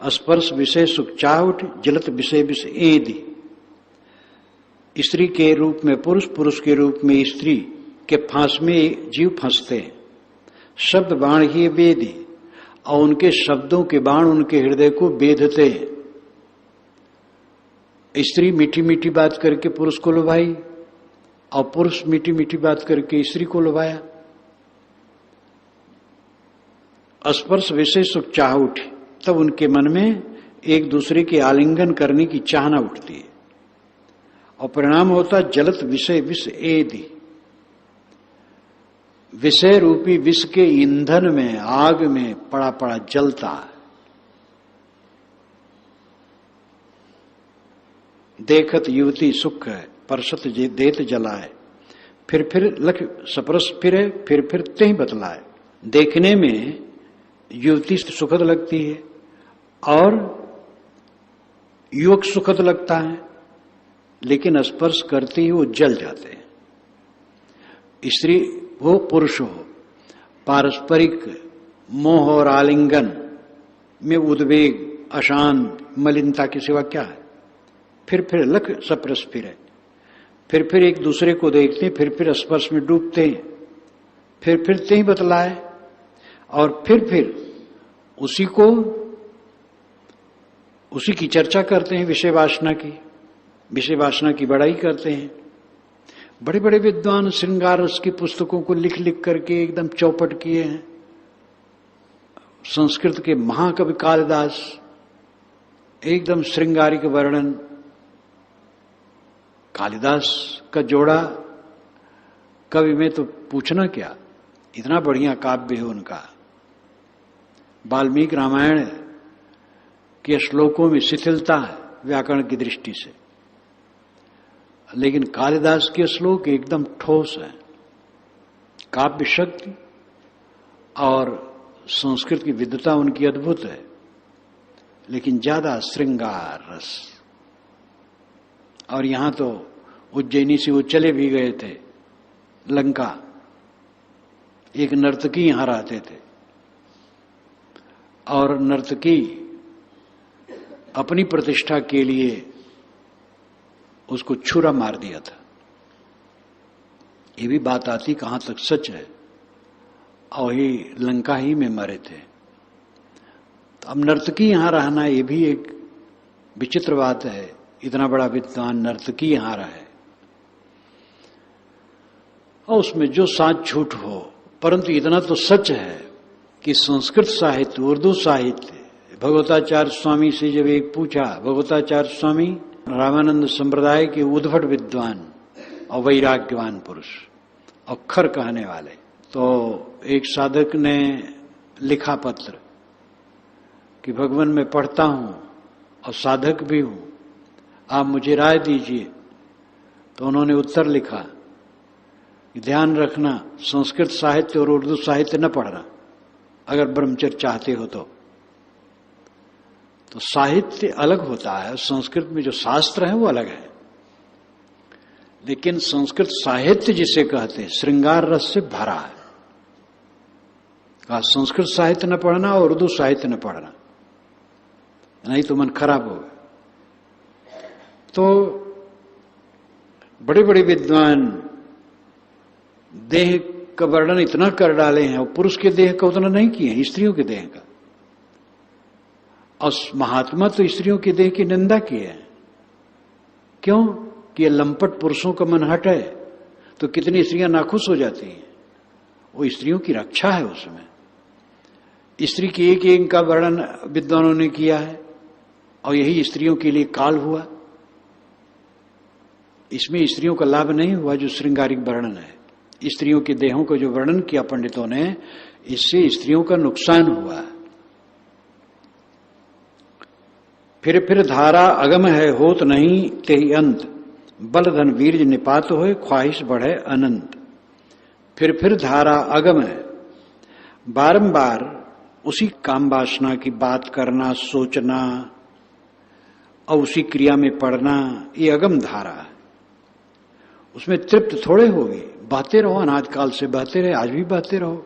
स्पर्श विषय सुख चाउट, जलत विषय विष एदी। स्त्री के रूप में पुरुष, पुरुष के रूप में स्त्री के फांस में जीव फंसते हैं। शब्द बाण ही वेदी, और उनके शब्दों के बाण उनके हृदय को बेधते हैं। स्त्री मीठी मीठी बात करके पुरुष को लुभाई, और पुरुष मीठी मीठी बात करके स्त्री को लुभाया। स्पर्श विषय सुख चाह उठी, तब उनके मन में एक दूसरे के आलिंगन करने की चाहना उठती है, और परिणाम होता जलत विषय विष एदि। विषय रूपी विष के ईंधन में, आग में पड़ा पड़ा जलता है। देखत युवती सुख है, परसत देत जलाए, फिर लख सपरस फिर त्यों बतलाए। देखने में युवती सुखद लगती है और युवक सुखद लगता है, लेकिन स्पर्श करते ही वो जल जाते हैं। स्त्री हो पुरुष हो, पारस्परिक मोह और आलिंगन में उद्वेग, अशांत, मलिनता की सिवा क्या है। फिर लख सप्रस फिर एक दूसरे को देखते हैं, फिर स्पर्श में डूबते हैं, फिर ते ही बतलाए, और फिर उसी की चर्चा करते हैं, विषय वासना की बड़ाई करते हैं। बड़े बड़े विद्वान श्रृंगार रस की पुस्तकों को लिख लिख करके एकदम चौपट किए हैं। संस्कृत के महाकवि कालिदास एकदम श्रृंगारिक वर्णन, कालिदास का जोड़ा कवि में तो पूछना क्या, इतना बढ़िया काव्य है उनका। वाल्मीकि रामायण के श्लोकों में शिथिलता है व्याकरण की दृष्टि से, लेकिन कालिदास के श्लोक एकदम ठोस है। काव्य शक्ति और संस्कृत की विद्वता उनकी अद्भुत है, लेकिन ज्यादा श्रृंगार रस। और यहां तो उज्जैनी से वो चले भी गए थे लंका, एक नर्तकी यहां रहते थे, और नर्तकी अपनी प्रतिष्ठा के लिए उसको छुरा मार दिया था। ये भी बात आती कहां तक सच है, और ये लंका ही में मरे थे। तो अब नर्तकी यहां रहना ये भी एक विचित्र बात है, इतना बड़ा विद्वान नर्तकी यहां रहे, और उसमें जो साच झूठ हो, परंतु इतना तो सच है कि संस्कृत साहित्य, उर्दू साहित्य, भगवताचार्य स्वामी से जब एक पूछा, भगवताचार्य स्वामी रामानंद संप्रदाय के उद्भट विद्वान और वैराग्यवान पुरुष, अक्षर कहने वाले, तो एक साधक ने लिखा पत्र कि भगवान मैं पढ़ता हूं और साधक भी हूं, आप मुझे राय दीजिए। तो उन्होंने उत्तर लिखा कि ध्यान रखना, संस्कृत साहित्य और उर्दू साहित्य न पढ़ना अगर ब्रह्मचर्य चाहते हो तो साहित्य अलग होता है, संस्कृत में जो शास्त्र है वो अलग है, लेकिन संस्कृत साहित्य जिसे कहते हैं श्रृंगार रस से भरा है। कहा संस्कृत साहित्य न पढ़ना और उर्दू साहित्य न पढ़ना, नहीं तो मन खराब होगा। तो बड़े बड़े विद्वान देह का वर्णन इतना कर डाले हैं, और पुरुष के देह का उतना नहीं किए हैं, स्त्रियों के देह का। और महात्मा तो स्त्रियों के देह की निंदा की है। क्यों? कि ये लंपट पुरुषों का मन हट है, तो कितनी स्त्रियां नाखुश हो जाती हैं। वो स्त्रियों की रक्षा है उसमें। स्त्री की एक एक का वर्णन विद्वानों ने किया है और यही स्त्रियों के लिए काल हुआ। इसमें स्त्रियों का लाभ नहीं हुआ जो श्रृंगारिक वर्णन है। स्त्रियों के देहों को जो वर्णन किया पंडितों ने, इससे स्त्रियों का नुकसान हुआ। फिर धारा अगम है होत नहीं तेहि अंत, बल धन वीर्य निपात होए ख्वाहिश बढ़े अनंत। फिर धारा अगम है, बारंबार उसी काम वासना की बात करना, सोचना और उसी क्रिया में पड़ना, ये अगम धारा है। उसमें तृप्त थोड़े होगी, बहते रहो, अनाजकाल से बहते रहे, आज भी बहते रहो।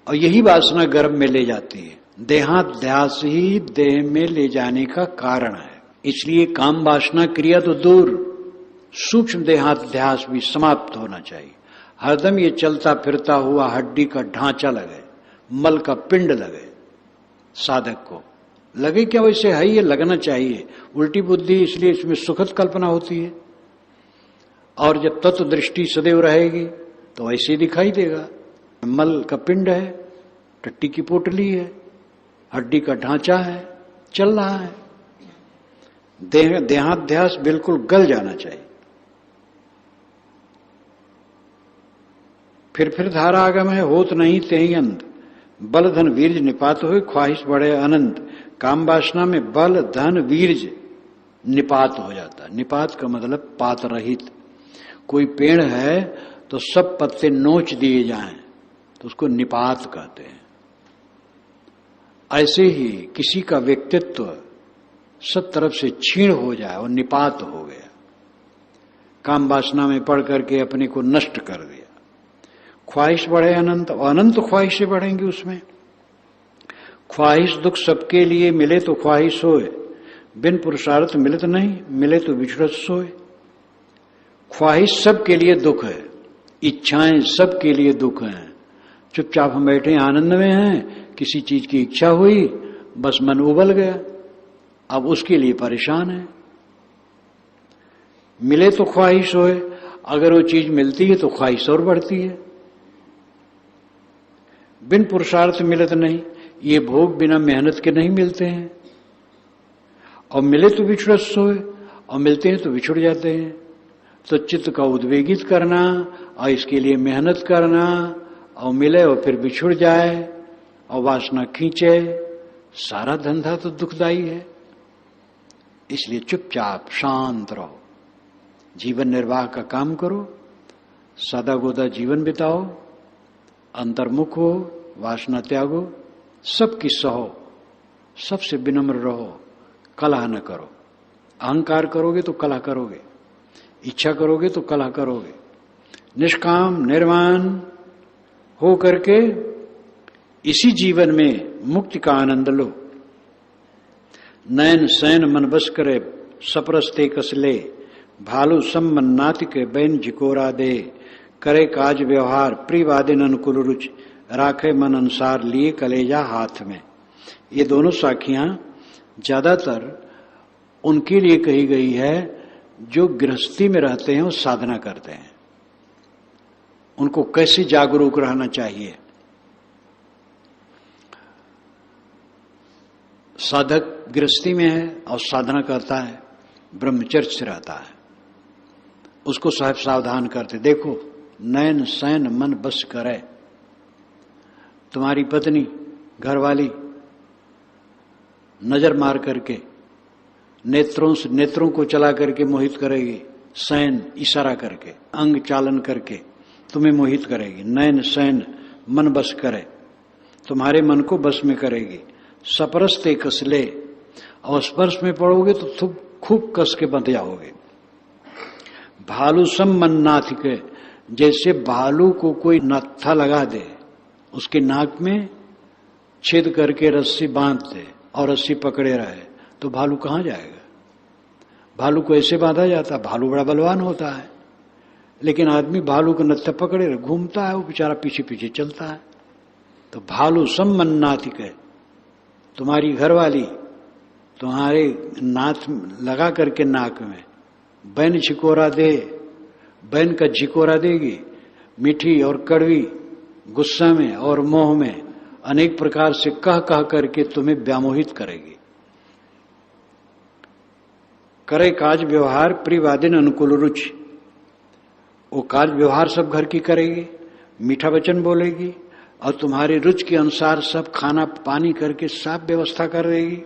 और यही वासना गर्भ में ले जाती है। देहाध्यास ही देह में ले जाने का कारण है। इसलिए काम वासना क्रिया तो दूर, सूक्ष्म देहाध्यास भी समाप्त होना चाहिए। हरदम ये चलता फिरता हुआ हड्डी का ढांचा लगे, मल का पिंड लगे, साधक को लगे क्या वैसे है, ये लगना चाहिए। उल्टी बुद्धि, इसलिए इसमें सुखद कल्पना होती है। और जब तत्व दृष्टि सदैव रहेगी तो ऐसे दिखाई देगा। मल का पिंड है, टट्टी की पोटली है, हड्डी का ढांचा है, चल रहा है। देहाध्यास बिल्कुल गल जाना चाहिए। फिर धारा आगम है होत नहीं तेहि अंत, बल धन वीर्य निपात होए ख्वाहिश बढ़े अनंत। काम वासना में बल धन वीर्य निपात हो जाता है। निपात का मतलब पात रहित। कोई पेड़ है तो सब पत्ते नोच दिए जाएं तो उसको निपात कहते हैं। ऐसे ही किसी का व्यक्तित्व सब तरफ से छीण हो जाए और निपात हो गया, काम वासना में पड़ करके अपने को नष्ट कर दिया। ख्वाहिश बढ़े अनंत, और अनंत ख्वाहिशें बढ़ेंगी उसमें। ख्वाहिश दुख सबके लिए, मिले तो ख्वाहिश होए, बिन पुरुषार्थ मिलत नहीं, मिले तो विछड़त सोए। ख्वाहिश सबके लिए दुख है, इच्छाएं सबके लिए दुख हैं। चुपचाप हम बैठे आनंद में हैं, किसी चीज की इच्छा हुई, बस मन उबल गया, अब उसके लिए परेशान है। मिले तो ख्वाहिश होए, अगर वो चीज मिलती है तो ख्वाहिश और बढ़ती है। बिन पुरुषार्थ मिलत नहीं, ये भोग बिना मेहनत के नहीं मिलते हैं। और मिले तो विछड़त सोए, और मिलते हैं तो विछुड़ जाते हैं। तो चित्त का उद्वेगित करना और इसके लिए मेहनत करना, और मिले और फिर बिछुड़ जाए और वासना खींचे, सारा धंधा तो दुखदाई है। इसलिए चुपचाप शांत रहो, जीवन निर्वाह का काम करो, सादा गोदा जीवन बिताओ, अंतर्मुख हो, वासना त्यागो, सबकी सहो, सबसे विनम्र रहो, कलह न करो। अहंकार करोगे तो कलह करोगे, इच्छा करोगे तो कलह करोगे। निष्काम निर्वाण हो करके इसी जीवन में मुक्ति का आनंद लो। नयन सैन मन बस करे सपरस्ते कसले, भालू सम्मन नातिके बैन झिकोरा दे। करे काज व्यवहार प्रियवादिन अनुकूल रुच, राखे मन अनुसार लिए कलेजा हाथ में। ये दोनों साखियां ज्यादातर उनके लिए कही गई है जो गृहस्थी में रहते हैं और साधना करते हैं। उनको कैसे जागरूक रहना चाहिए। साधक गृहस्थी में है और साधना करता है, ब्रह्मचर्य से रहता है, उसको साहब सावधान करते। देखो, नयन सैन मन बस करे। तुम्हारी पत्नी घरवाली नजर मार करके नेत्रों को चला करके मोहित करेगी, सैन इशारा करके, अंग चालन करके तुम्हें मोहित करेगी। नयन सैन मन बस करे, तुम्हारे मन को बस में करेगी। सपरस्ते कसले, और स्पर्श में पड़ोगे तो खूब कस के बंध जाओगे। भालू सम मन नाथ के, जैसे भालू को कोई नत्था लगा दे, उसके नाक में छेद करके रस्सी बांध दे और रस्सी पकड़े रहे, तो भालू कहां जाएगा। भालू को ऐसे बांधा जाता, भालू बड़ा बलवान होता है, लेकिन आदमी भालू को नत्था पकड़े घूमता है, वो बेचारा पीछे पीछे चलता है। तो भालू सम मन नाथ के, तुम्हारी घरवाली तुम्हारे नाथ लगा करके नाक में बैन छिकोरा दे, बहन का झिकोरा देगी, मीठी और कड़वी, गुस्सा में और मोह में अनेक प्रकार से कह कह करके तुम्हें व्यामोहित करेगी। करे काज व्यवहार प्रियवादिन अनुकूल रुचि, वो काज व्यवहार सब घर की करेगी, मीठा वचन बोलेगी और तुम्हारे रुचि के अनुसार सब खाना पानी करके सब व्यवस्था कर देगी।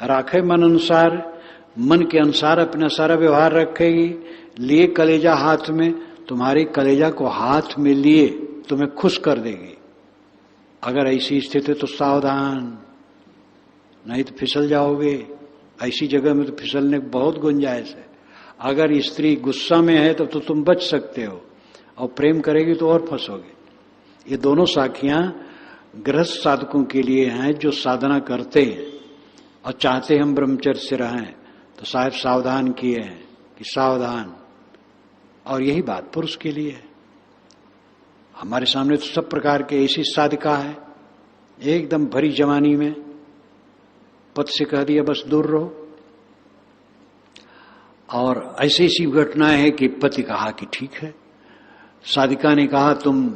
राखे मन अनुसार, मन के अनुसार अपना सारा व्यवहार रखेगी। लिए कलेजा हाथ में, तुम्हारे कलेजा को हाथ में लिए तुम्हें खुश कर देगी। अगर ऐसी स्थिति तो सावधान, नहीं तो फिसल जाओगे। ऐसी जगह में तो फिसलने की बहुत गुंजाइश है। अगर स्त्री गुस्सा में है तो तुम बच सकते हो, और प्रेम करेगी तो और फंसोगे। ये दोनों साखियां गृहस्थ साधकों के लिए हैं जो साधना करते हैं और चाहते हम ब्रह्मचर्य से रहें। तो साहब सावधान किए हैं कि सावधान। और यही बात पुरुष के लिए है। हमारे सामने तो सब प्रकार के ऐसी साधिका है, एकदम भरी जवानी में पति से कह दिया बस दूर रहो। और ऐसी ऐसी घटनाएं हैं कि पति कहा कि ठीक है, साधिका ने कहा तुम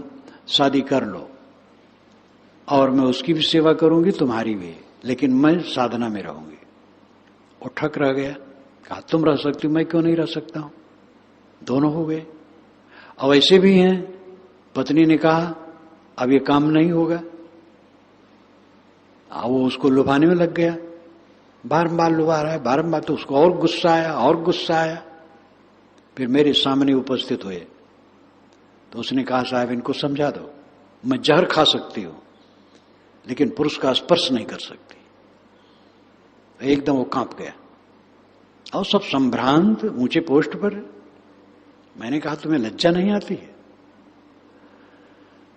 शादी कर लो और मैं उसकी भी सेवा करूंगी तुम्हारी भी, लेकिन मैं साधना में रहूंगी। वो ठक रह गया, कहा तुम रह सकती हो, मैं क्यों नहीं रह सकता हूं। दोनों हो गए। अब ऐसे भी हैं, पत्नी ने कहा अब ये काम नहीं होगा, वो उसको लुभाने में लग गया, बारंबार लुभा रहा है बारंबार। तो उसको और गुस्सा आया और गुस्सा आया। फिर मेरे सामने उपस्थित हुए तो उसने कहा साहब इनको समझा दो, मैं जहर खा सकती हूं लेकिन पुरुष का स्पर्श नहीं कर सकती। एकदम वो कांप गया और सब संभ्रांत ऊंचे पोस्ट पर। मैंने कहा तुम्हें लज्जा नहीं आती है?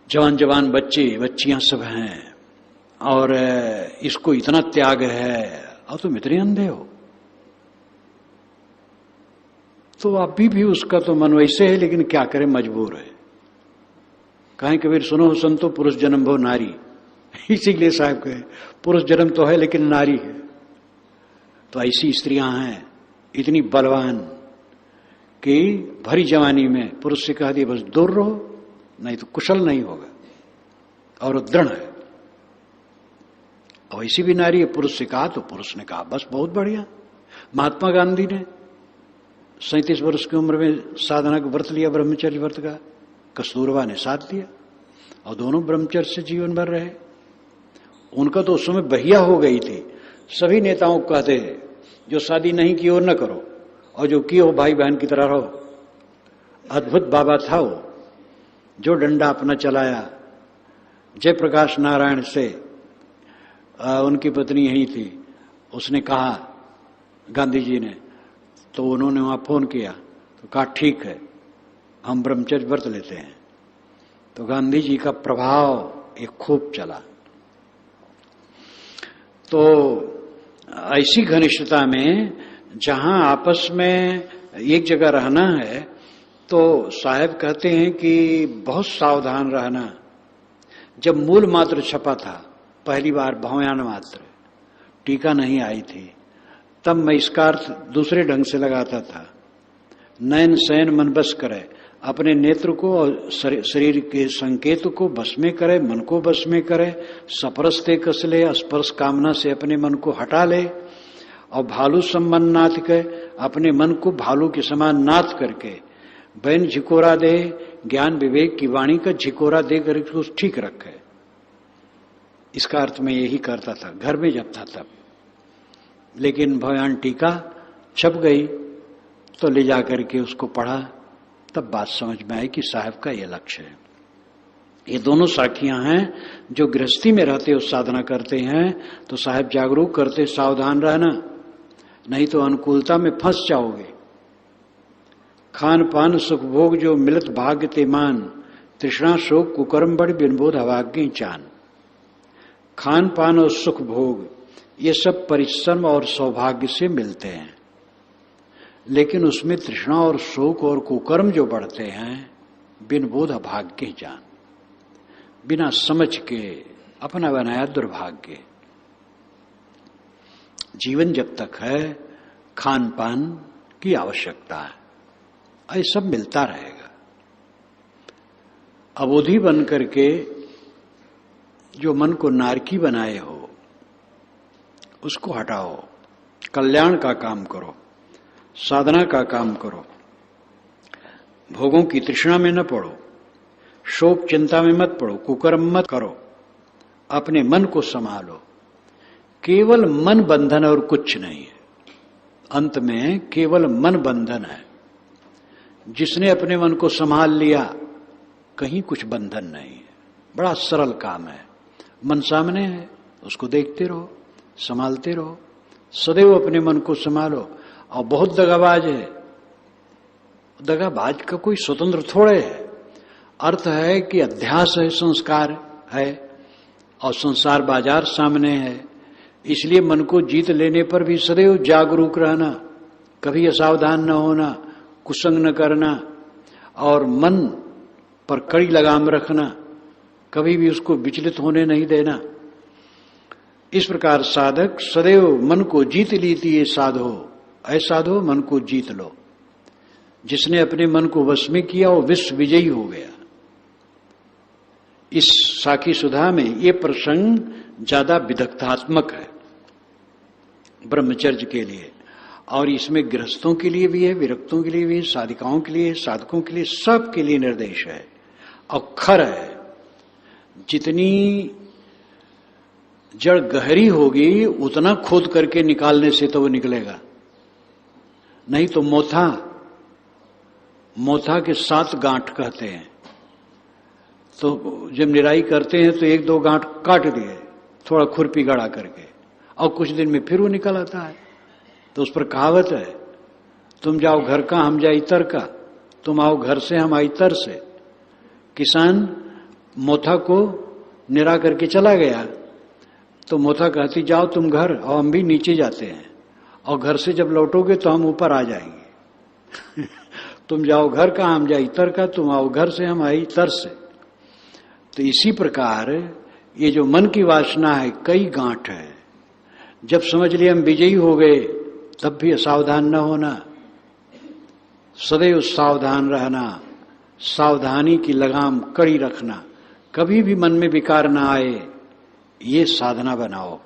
जवान जवान बच्चे बच्चियां सब हैं और इसको इतना त्याग है और तुम इतने अंधे हो। तो अभी भी उसका तो मन वैसे है, लेकिन क्या करें, मजबूर है। कहें कबीर सुनो संतो पुरुष जन्म भो नारी, इसीलिए साहब कहे पुरुष जन्म तो है लेकिन नारी है। तो ऐसी स्त्रियां हैं इतनी बलवान कि भरी जवानी में पुरुष से कह दिया बस दूर रहो, नहीं तो कुशल नहीं होगा। और वो दृढ़ है। और ऐसी भी नारी है, पुरुष से कहा तो पुरुष ने कहा बस बहुत बढ़िया। महात्मा गांधी ने 37 वर्ष की उम्र में साधना का व्रत लिया, ब्रह्मचर्य व्रत का। कस्तूरबा ने साथ दिया और दोनों ब्रह्मचर्य से जीवन भर रहे। उनका तो उस समय बहिया हो गई थी। सभी नेताओं को कहते हैं जो शादी नहीं की हो न करो, और जो की हो भाई बहन की तरह रहो। अद्भुत बाबा था वो, जो डंडा अपना चलाया। जयप्रकाश नारायण से उनकी पत्नी यही थी, उसने कहा गांधी जी ने, तो उन्होंने वहां फोन किया तो कहा ठीक है हम ब्रह्मचर्य व्रत लेते हैं। तो गांधी जी का प्रभाव एक खूब चला। तो ऐसी घनिष्ठता में जहां आपस में एक जगह रहना है, तो साहब कहते हैं कि बहुत सावधान रहना। जब मूल मात्र छपा था पहली बार, भवयान मात्र टीका नहीं आई थी, तब मैं इसका अर्थ दूसरे ढंग से लगाता था। नयन शयन मन बस करे, अपने नेत्र को और शरीर के संकेत को बस में करे, मन को बस में करे। सपरस्ते कस ले, स्पर्श कामना से अपने मन को हटा ले। और भालू सम्मान नाथ के, अपने मन को भालू के समान नाथ करके बैन झिकोरा दे, ज्ञान विवेक की वाणी का झिकोरा दे करके उस ठीक रखे। इसका अर्थ मैं यही करता था घर में जब था तब। लेकिन भयान टीका छप गई तो ले जाकर के उसको पढ़ा, तब बात समझ में आई कि साहब का ये लक्ष्य है। ये दोनों साखियां हैं जो गृहस्थी में रहते हो साधना करते हैं, तो साहब जागरूक करते सावधान रहना, नहीं तो अनुकूलता में फंस जाओगे। खान पान सुख भोग जो मिलत भाग्य ते मान, तृष्णा शोक कुकर्म बड़ बिनबोध अभाग्य चान। खान पान और सुख भोग ये सब परिश्रम और सौभाग्य से मिलते हैं, लेकिन उसमें तृष्णा और शोक और कुकर्म जो बढ़ते हैं, बिन बोध अभाग्य जान, बिना समझ के अपना बनाया दुर्भाग्य। जीवन जब तक है खान पान की आवश्यकता है, ये सब मिलता रहेगा। अबोधी बन करके जो मन को नारकी बनाए हो उसको हटाओ, कल्याण का काम करो, साधना का काम करो, भोगों की तृष्णा में न पड़ो, शोक चिंता में मत पड़ो, कुकर्म मत करो, अपने मन को संभालो। केवल मन बंधन और कुछ नहीं है। अंत में केवल मन बंधन है। जिसने अपने मन को संभाल लिया कहीं कुछ बंधन नहीं है। बड़ा सरल काम है। मन सामने है, उसको देखते रहो, संभालते रहो, सदैव अपने मन को संभालो। और बहुत दगाबाज है। दगाबाज का कोई स्वतंत्र थोड़े है। अर्थ है कि अध्यास है, संस्कार है और संसार बाजार सामने है। इसलिए मन को जीत लेने पर भी सदैव जागरूक रहना, कभी असावधान न होना, कुसंग न करना और मन पर कड़ी लगाम रखना, कभी भी उसको विचलित होने नहीं देना। इस प्रकार साधक सदैव मन को जीत लीजिए। ये साधो, ऐसा साधो मन को जीत लो। जिसने अपने मन को वश में किया वो विश्व विजयी हो गया। इस साखी सुधा में ये प्रसंग ज्यादा विदग्धात्मक है ब्रह्मचर्य के लिए, और इसमें गृहस्थों के लिए भी है, विरक्तों के लिए भी है, साधिकाओं के लिए, साधकों के लिए, सब के लिए निर्देश है। और खर है, जितनी जड़ गहरी होगी उतना खोद करके निकालने से तो वो निकलेगा। नहीं तो मोथा के 7 गांठ कहते हैं। तो जब निराई करते हैं तो 1-2 गांठ काट दिए थोड़ा खुरपी गड़ा करके, और कुछ दिन में फिर वो निकल आता है। तो उस पर कहावत है, तुम जाओ घर का हम जाए इतर का, तुम आओ घर से हम आई तर से। किसान मोथा को निरा करके चला गया तो मोथा कहती जाओ तुम घर, और हम भी नीचे जाते हैं, और घर से जब लौटोगे तो हम ऊपर आ जाएंगे। तुम जाओ घर का हम जाए इतर का, तुम आओ घर से हम आई तर से। तो इसी प्रकार ये जो मन की वासना है कई गांठ है। जब समझ लिए हम विजयी हो गए तब भी असावधान न होना, सदैव सावधान रहना, सावधानी की लगाम कड़ी रखना, कभी भी मन में विकार न आए, ये साधना बनाओ।